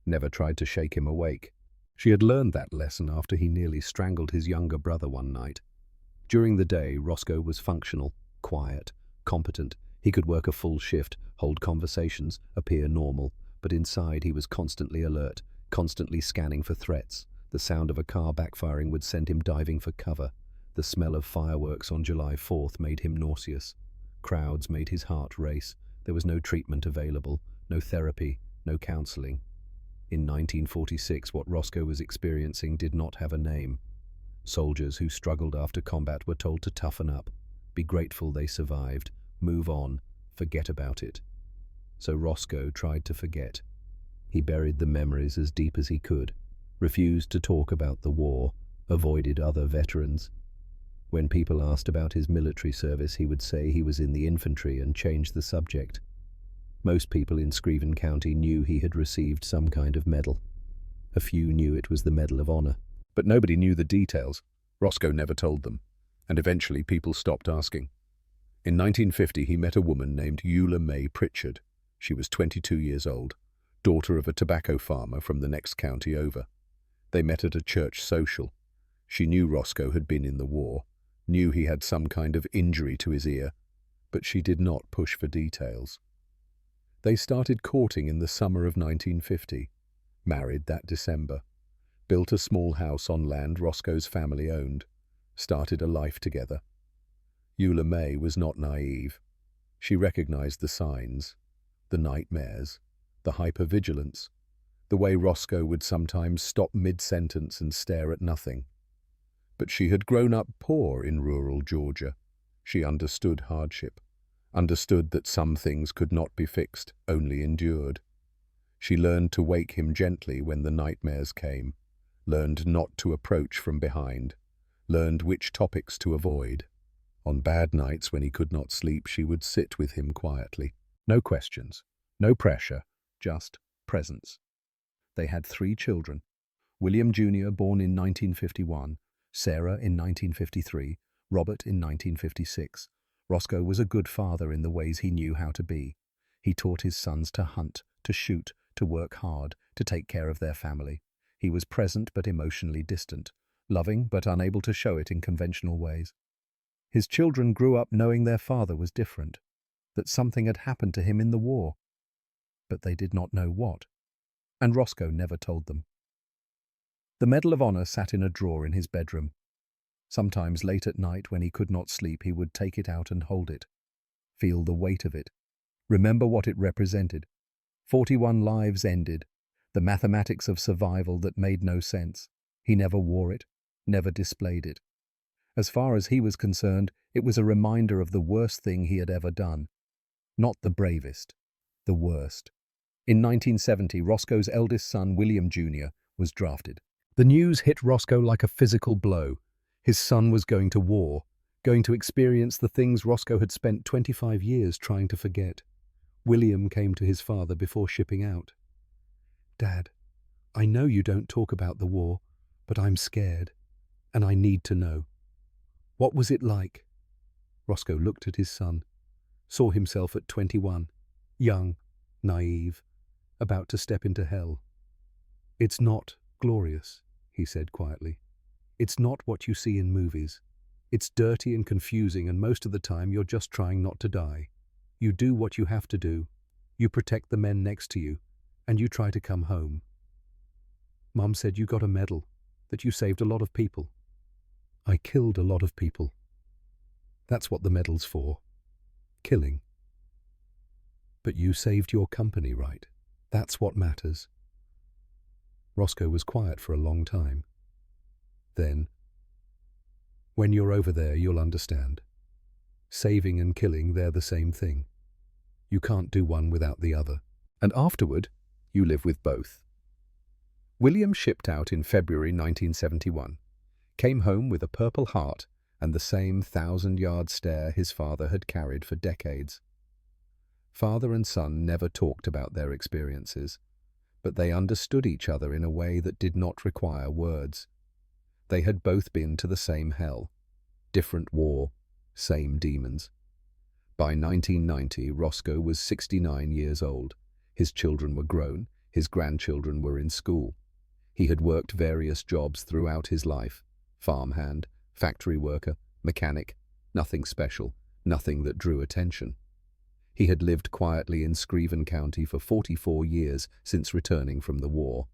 never tried to shake him awake. She had learned that lesson after he nearly strangled his younger brother one night. During the day, Roscoe was functional, quiet, competent. He could work a full shift, hold conversations, appear normal, but inside he was constantly alert, constantly scanning for threats. The sound of a car backfiring would send him diving for cover. The smell of fireworks on July 4th made him nauseous. Crowds made his heart race. There was no treatment available, no therapy, no counseling. In 1946, what Roscoe was experiencing did not have a name. Soldiers who struggled after combat were told to toughen up, be grateful they survived, move on, forget about it. So Roscoe tried to forget. He buried the memories as deep as he could, refused to talk about the war, avoided other veterans. When people asked about his military service, he would say he was in the infantry and change the subject. Most people in Screven County knew he had received some kind of medal. A few knew it was the Medal of Honor, but nobody knew the details. Roscoe never told them, and eventually people stopped asking. In 1950, he met a woman named Eula May Pritchard. She was 22 years old, daughter of a tobacco farmer from the next county over. They met at a church social. She knew Roscoe had been in the war, knew he had some kind of injury to his ear, but she did not push for details. They started courting in the summer of 1950, married that December, built a small house on land Roscoe's family owned, started a life together. Eula May was not naive. She recognized the signs, the nightmares, the hypervigilance, the way Roscoe would sometimes stop mid-sentence and stare at nothing. But she had grown up poor in rural Georgia. She understood hardship, understood that some things could not be fixed, only endured. She learned to wake him gently when the nightmares came, learned not to approach from behind, learned which topics to avoid. On bad nights when he could not sleep, she would sit with him quietly. No questions, no pressure, just presence. They had 3 children. William Jr., born in 1951, Sarah in 1953, Robert in 1956. Roscoe was a good father in the ways he knew how to be. He taught his sons to hunt, to shoot, to work hard, to take care of their family. He was present but emotionally distant, loving but unable to show it in conventional ways. His children grew up knowing their father was different, that something had happened to him in the war. but they did not know what, and Roscoe never told them. The Medal of Honor sat in a drawer in his bedroom. Sometimes late at night when he could not sleep, he would take it out and hold it, feel the weight of it, remember what it represented. 41 lives ended, the mathematics of survival that made no sense. He never wore it, never displayed it. As far as he was concerned, it was a reminder of the worst thing he had ever done. Not the bravest, the worst. In 1970, Roscoe's eldest son, William Jr., was drafted. The news hit Roscoe like a physical blow. His son was going to war, going to experience the things Roscoe had spent 25 years trying to forget. William came to his father before shipping out. "Dad, I know you don't talk about the war, but I'm scared, and I need to know. What was it like?" Roscoe looked at his son, saw himself at 21, young, naive, about to step into hell. "It's not glorious," he said quietly. "It's not what you see in movies. It's dirty and confusing, and most of the time you're just trying not to die. You do what you have to do. You protect the men next to you, and you try to come home. Mum said you got a medal, that you saved a lot of people." "I killed a lot of people. That's what the medal's for. Killing. But you saved your company, right? That's what matters." Roscoe was quiet for a long time. Then, "When you're over there, you'll understand. Saving and killing, they're the same thing. You can't do one without the other. And afterward, you live with both." William shipped out in February 1971, came home with a Purple Heart and the same 1,000-yard stare his father had carried for decades. Father and son never talked about their experiences, but they understood each other in a way that did not require words. They had both been to the same hell, different war, same demons. By 1990, Roscoe was 69 years old. His children were grown, his grandchildren were in school. He had worked various jobs throughout his life: farmhand, factory worker, mechanic, nothing special, nothing that drew attention. He had lived quietly in Screven County for 44 years since returning from the war.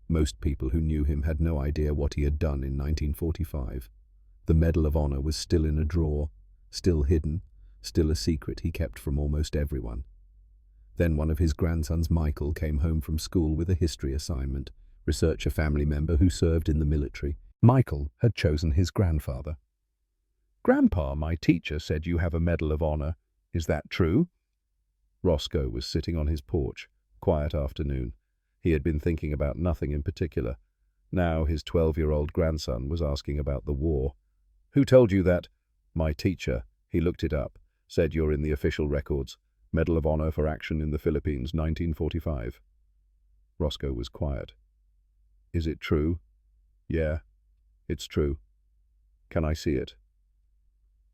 Most people who knew him had no idea what he had done in 1945. The Medal of Honor was still in a drawer, still hidden, still a secret he kept from almost everyone. Then one of his grandsons, Michael, came home from school with a history assignment: research a family member who served in the military. Michael had chosen his grandfather. "Grandpa, my teacher said you have a Medal of Honor. Is that true?" Roscoe was sitting on his porch, quiet afternoon. He had been thinking about nothing in particular. Now his 12-year-old grandson was asking about the war. "Who told you that?" "My teacher." He looked it up. "Said you're in the official records. Medal of Honor for action in the Philippines, 1945. Roscoe was quiet. "Is it true?" "Yeah, it's true. Can I see it?"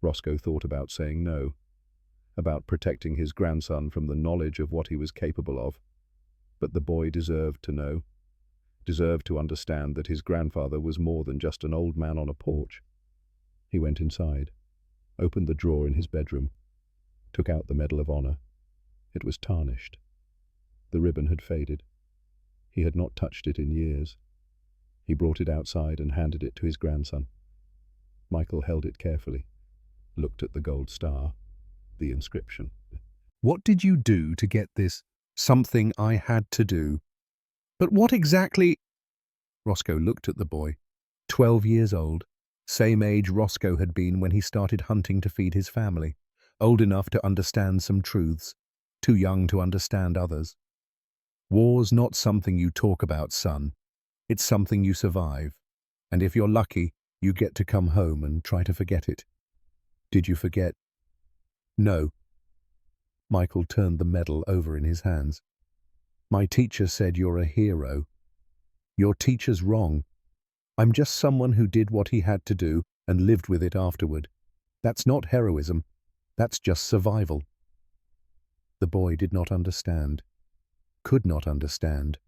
Roscoe thought about saying no, about protecting his grandson from the knowledge of what he was capable of. But the boy deserved to know, deserved to understand that his grandfather was more than just an old man on a porch. He went inside, opened the drawer in his bedroom, took out the Medal of Honor. It was tarnished. The ribbon had faded. He had not touched it in years. He brought it outside and handed it to his grandson. Michael held it carefully, looked at the gold star, the inscription. "What did you do to get this?" "Something I had to do." "But what exactly?" Roscoe looked at the boy. 12 years old, same age Roscoe had been when he started hunting to feed his family, old enough to understand some truths, too young to understand others. "War's not something you talk about, son. It's something you survive. And if you're lucky, you get to come home and try to forget it." "Did you forget?" "No." Michael turned the medal over in his hands. "My teacher said you're a hero. Your teacher's wrong. I'm just someone who did what he had to do and lived with it afterward. That's not heroism. That's just survival." The boy did not understand, could not understand,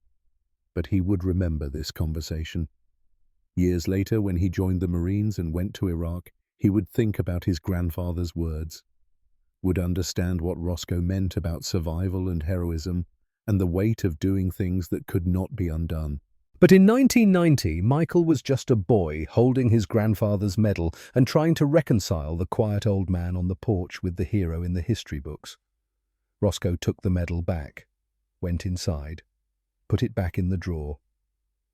but he would remember this conversation. Years later, when he joined the Marines and went to Iraq, he would think about his grandfather's words, would understand what Roscoe meant about survival and heroism, and the weight of doing things that could not be undone. But in 1990, Michael was just a boy holding his grandfather's medal and trying to reconcile the quiet old man on the porch with the hero in the history books. Roscoe took the medal back, went inside, put it back in the drawer.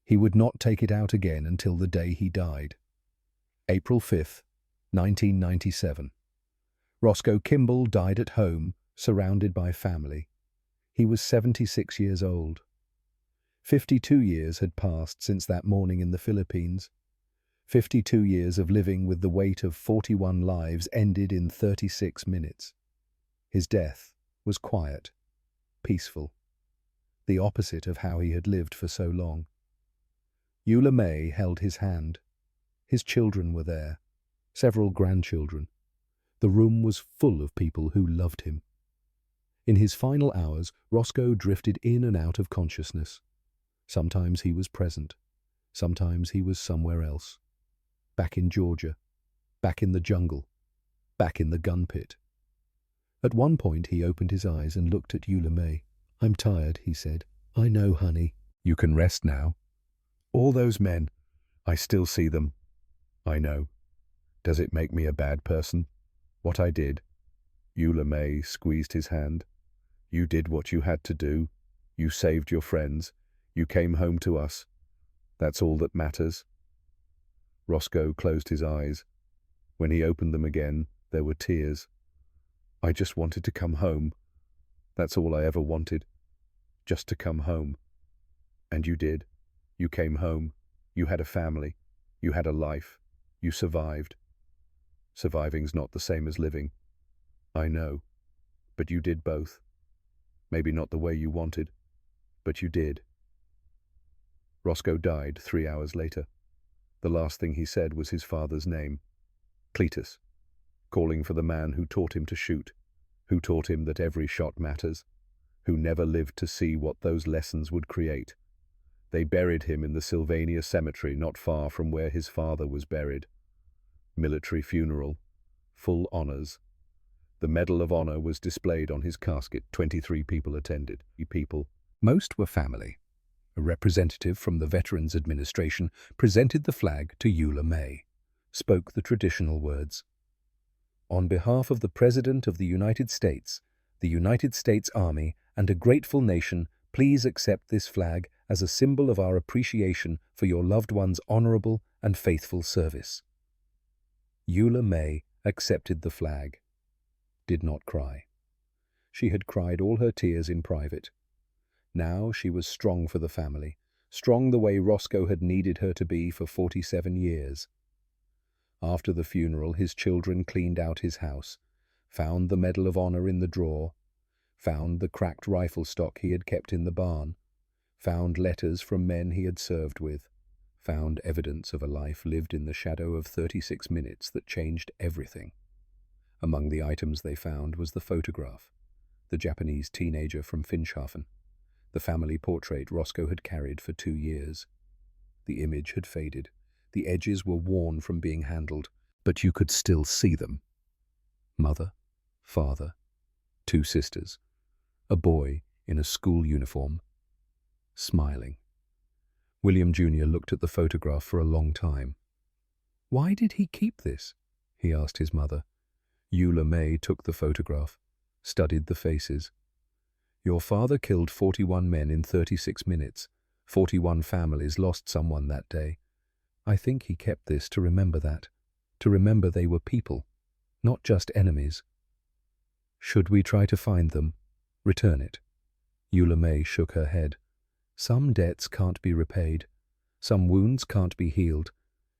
He would not take it out again until the day he died. April 5th, 1997. Roscoe Kimball died at home, surrounded by family. He was 76 years old. 52 years had passed since that morning in the Philippines. 52 years of living with the weight of 41 lives ended in 36 minutes. His death was quiet, peaceful, the opposite of how he had lived for so long. Eula May held his hand. His children were there, several grandchildren. The room was full of people who loved him. In his final hours, Roscoe drifted in and out of consciousness. Sometimes he was present, sometimes he was somewhere else. Back in Georgia, back in the jungle, back in the gun pit. At one point he opened his eyes and looked at Eula May. "I'm tired," he said. "I know, honey." "You can rest now." "All those men, I still see them. I know. Does it make me a bad person? What I did?" Eula May squeezed his hand. "You did what you had to do. You saved your friends. You came home to us. That's all that matters." Roscoe closed his eyes. When he opened them again, there were tears. "I just wanted to come home. That's all I ever wanted. Just to come home. And you did. You came home. You had a family. You had a life. You survived. Surviving's not the same as living. I know. But you did both. Maybe not the way you wanted, but you did." Roscoe died 3 hours later. The last thing he said was his father's name, Cletus, calling for the man who taught him to shoot, who taught him that every shot matters, who never lived to see what those lessons would create. They buried him in the Sylvania Cemetery not far from where his father was buried. Military funeral, full honors. The Medal of Honor was displayed on his casket. 23 people attended. Most were family. A representative from the Veterans Administration presented the flag to Eula May, spoke the traditional words. "On behalf of the President of the United States Army, and a grateful nation, please accept this flag as a symbol of our appreciation for your loved one's honorable and faithful service." Eula May accepted the flag, did not cry. She had cried all her tears in private. Now she was strong for the family, strong the way Roscoe had needed her to be for 47 years. After the funeral, his children cleaned out his house, found the Medal of Honor in the drawer, found the cracked rifle stock he had kept in the barn, found letters from men he had served with, found evidence of a life lived in the shadow of 36 minutes that changed everything. Among the items they found was the photograph, the Japanese teenager from Finschhafen, the family portrait Roscoe had carried for 2 years. The image had faded. The edges were worn from being handled, but you could still see them. Mother, father, 2 sisters, a boy in a school uniform, smiling. William Jr. looked at the photograph for a long time. "Why did he keep this?" he asked his mother. Eula May took the photograph, studied the faces. "Your father killed 41 men in 36 minutes. 41 families lost someone that day. I think he kept this to remember that, to remember they were people, not just enemies." "Should we try to find them? Return it?" Eula May shook her head. "Some debts can't be repaid. Some wounds can't be healed.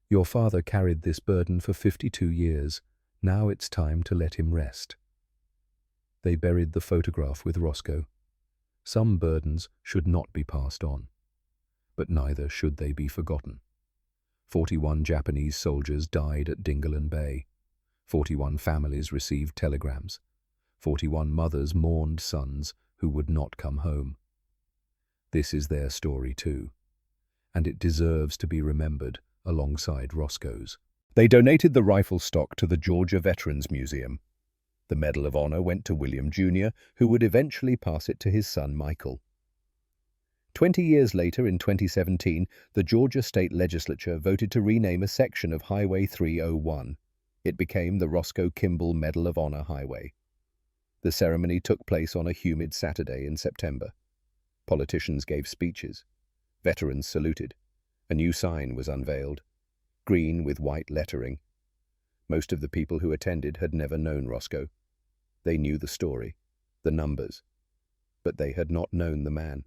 Your father carried this burden for 52 years. Now it's time to let him rest." They buried the photograph with Roscoe. Some burdens should not be passed on, but neither should they be forgotten. 41 Japanese soldiers died at Dingalan Bay. 41 families received telegrams. 41 mothers mourned sons who would not come home. This is their story too, and it deserves to be remembered alongside Roscoe's. They donated the rifle stock to the Georgia Veterans Museum. The Medal of Honor went to William Jr., who would eventually pass it to his son Michael. 20 years later, in 2017, the Georgia State Legislature voted to rename a section of Highway 301. It became the Roscoe Kimball Medal of Honor Highway. The ceremony took place on a humid Saturday in September. Politicians gave speeches. Veterans saluted. A new sign was unveiled, green with white lettering. Most of the people who attended had never known Roscoe. They knew the story, the numbers, but they had not known the man.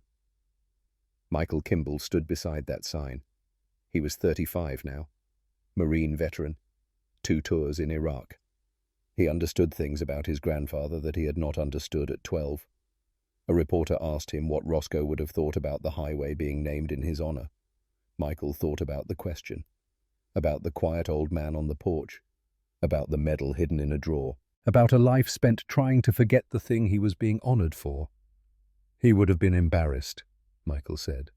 Michael Kimball stood beside that sign. He was 35 now, Marine veteran, 2 tours in Iraq. He understood things about his grandfather that he had not understood at 12. A reporter asked him what Roscoe would have thought about the highway being named in his honor. Michael thought about the question, about the quiet old man on the porch, about the medal hidden in a drawer, about a life spent trying to forget the thing he was being honored for. He would have been embarrassed, Michael said.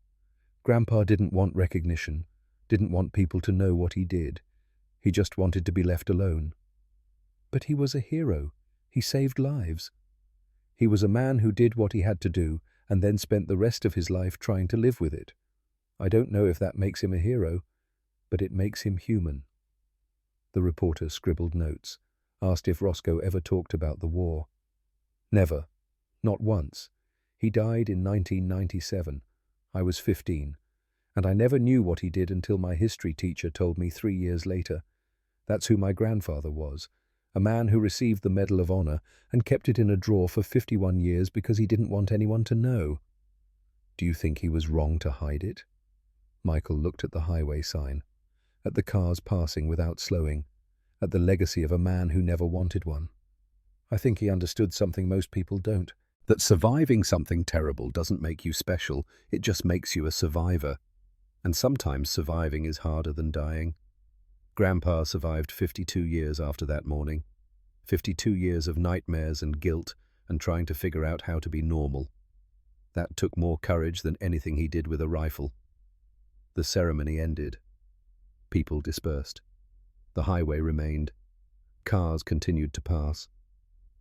Grandpa didn't want recognition, didn't want people to know what he did. He just wanted to be left alone. But he was a hero. He saved lives. He was a man who did what he had to do and then spent the rest of his life trying to live with it. I don't know if that makes him a hero, but it makes him human. The reporter scribbled notes, asked if Roscoe ever talked about the war. Never. Not once. He died in 1997. I was 15, and I never knew what he did until my history teacher told me 3 years later. That's who my grandfather was, a man who received the Medal of Honor and kept it in a drawer for 51 years because he didn't want anyone to know. Do you think he was wrong to hide it? Michael looked at the highway sign, at the cars passing without slowing, at the legacy of a man who never wanted one. I think he understood something most people don't, that surviving something terrible doesn't make you special, it just makes you a survivor. And sometimes surviving is harder than dying. Grandpa survived 52 years after that morning. 52 years of nightmares and guilt and trying to figure out how to be normal. That took more courage than anything he did with a rifle. The ceremony ended. People dispersed. The highway remained. Cars continued to pass.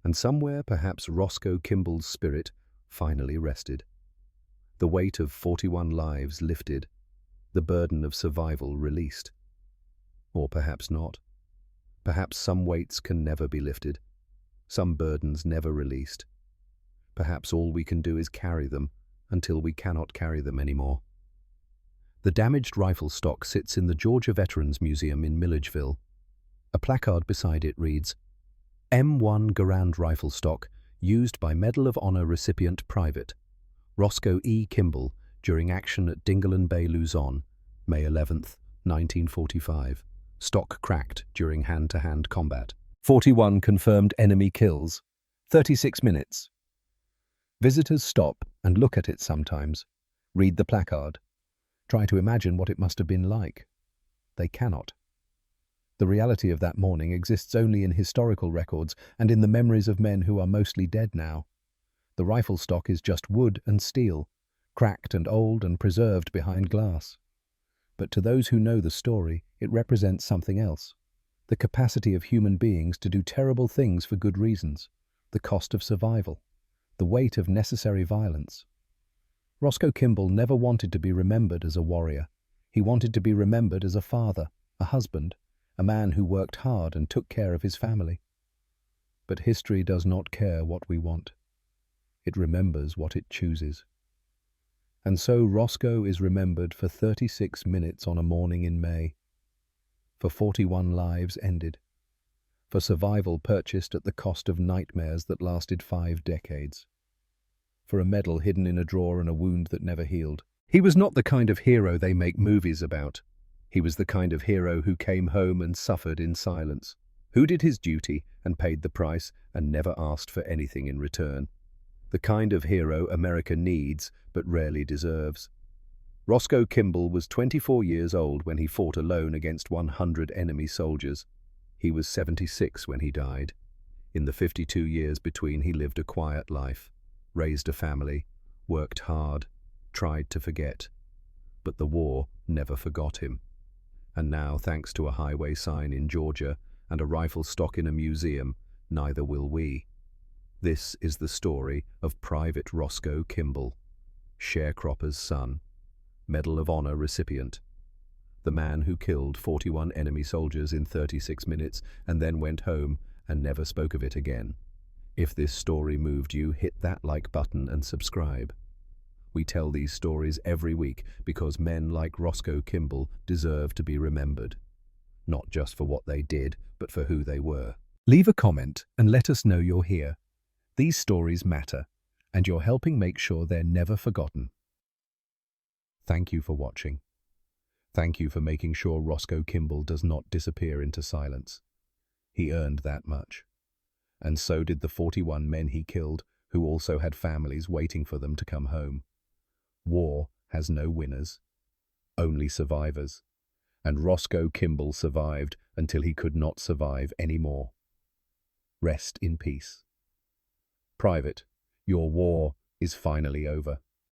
And somewhere perhaps Roscoe Kimball's spirit finally rested. The weight of 41 lives lifted, the burden of survival released. Or perhaps not. Perhaps some weights can never be lifted, some burdens never released. Perhaps all we can do is carry them until we cannot carry them anymore. The damaged rifle stock sits in the Georgia Veterans Museum in Milledgeville. A placard beside it reads, M1 Garand rifle stock used by Medal of Honor recipient Private Roscoe E. Kimball during action at Dingalan Bay, Luzon, May 11th, 1945. Stock cracked during hand-to-hand combat. 41 confirmed enemy kills. 36 minutes. Visitors stop and look at it sometimes. Read the placard. Try to imagine what it must have been like. They cannot. The reality of that morning exists only in historical records and in the memories of men who are mostly dead now. The rifle stock is just wood and steel, cracked and old and preserved behind glass. But to those who know the story, it represents something else. The capacity of human beings to do terrible things for good reasons, the cost of survival, the weight of necessary violence. Roscoe Kimball never wanted to be remembered as a warrior. He wanted to be remembered as a father, a husband, a man who worked hard and took care of his family. But history does not care what we want. It remembers what it chooses. And so Roscoe is remembered for 36 minutes on a morning in May, for 41 lives ended, for survival purchased at the cost of nightmares that lasted 5 decades, for a medal hidden in a drawer and a wound that never healed. He was not the kind of hero they make movies about. He was the kind of hero who came home and suffered in silence, who did his duty and paid the price and never asked for anything in return. The kind of hero America needs but rarely deserves. Roscoe Kimball was 24 years old when he fought alone against 100 enemy soldiers. He was 76 when he died. In the 52 years between, he lived a quiet life, raised a family, worked hard, tried to forget. But the war never forgot him. And now, thanks to a highway sign in Georgia and a rifle stock in a museum, neither will we. This is the story of Private Roscoe Kimball. sharecropper's son, Medal of Honor recipient, the man who killed 41 enemy soldiers in 36 minutes and then went home and never spoke of it again. If this story moved you, hit that like button and subscribe. We tell these stories every week because men like Roscoe Kimball deserve to be remembered, not just for what they did, but for who they were. Leave a comment and let us know you're here. These stories matter, and you're helping make sure they're never forgotten. Thank you for watching. Thank you for making sure Roscoe Kimball does not disappear into silence. He earned that much. And so did the 41 men he killed, who also had families waiting for them to come home. War has no winners, only survivors. And Roscoe Kimball survived until he could not survive anymore. Rest in peace. Private, your war is finally over.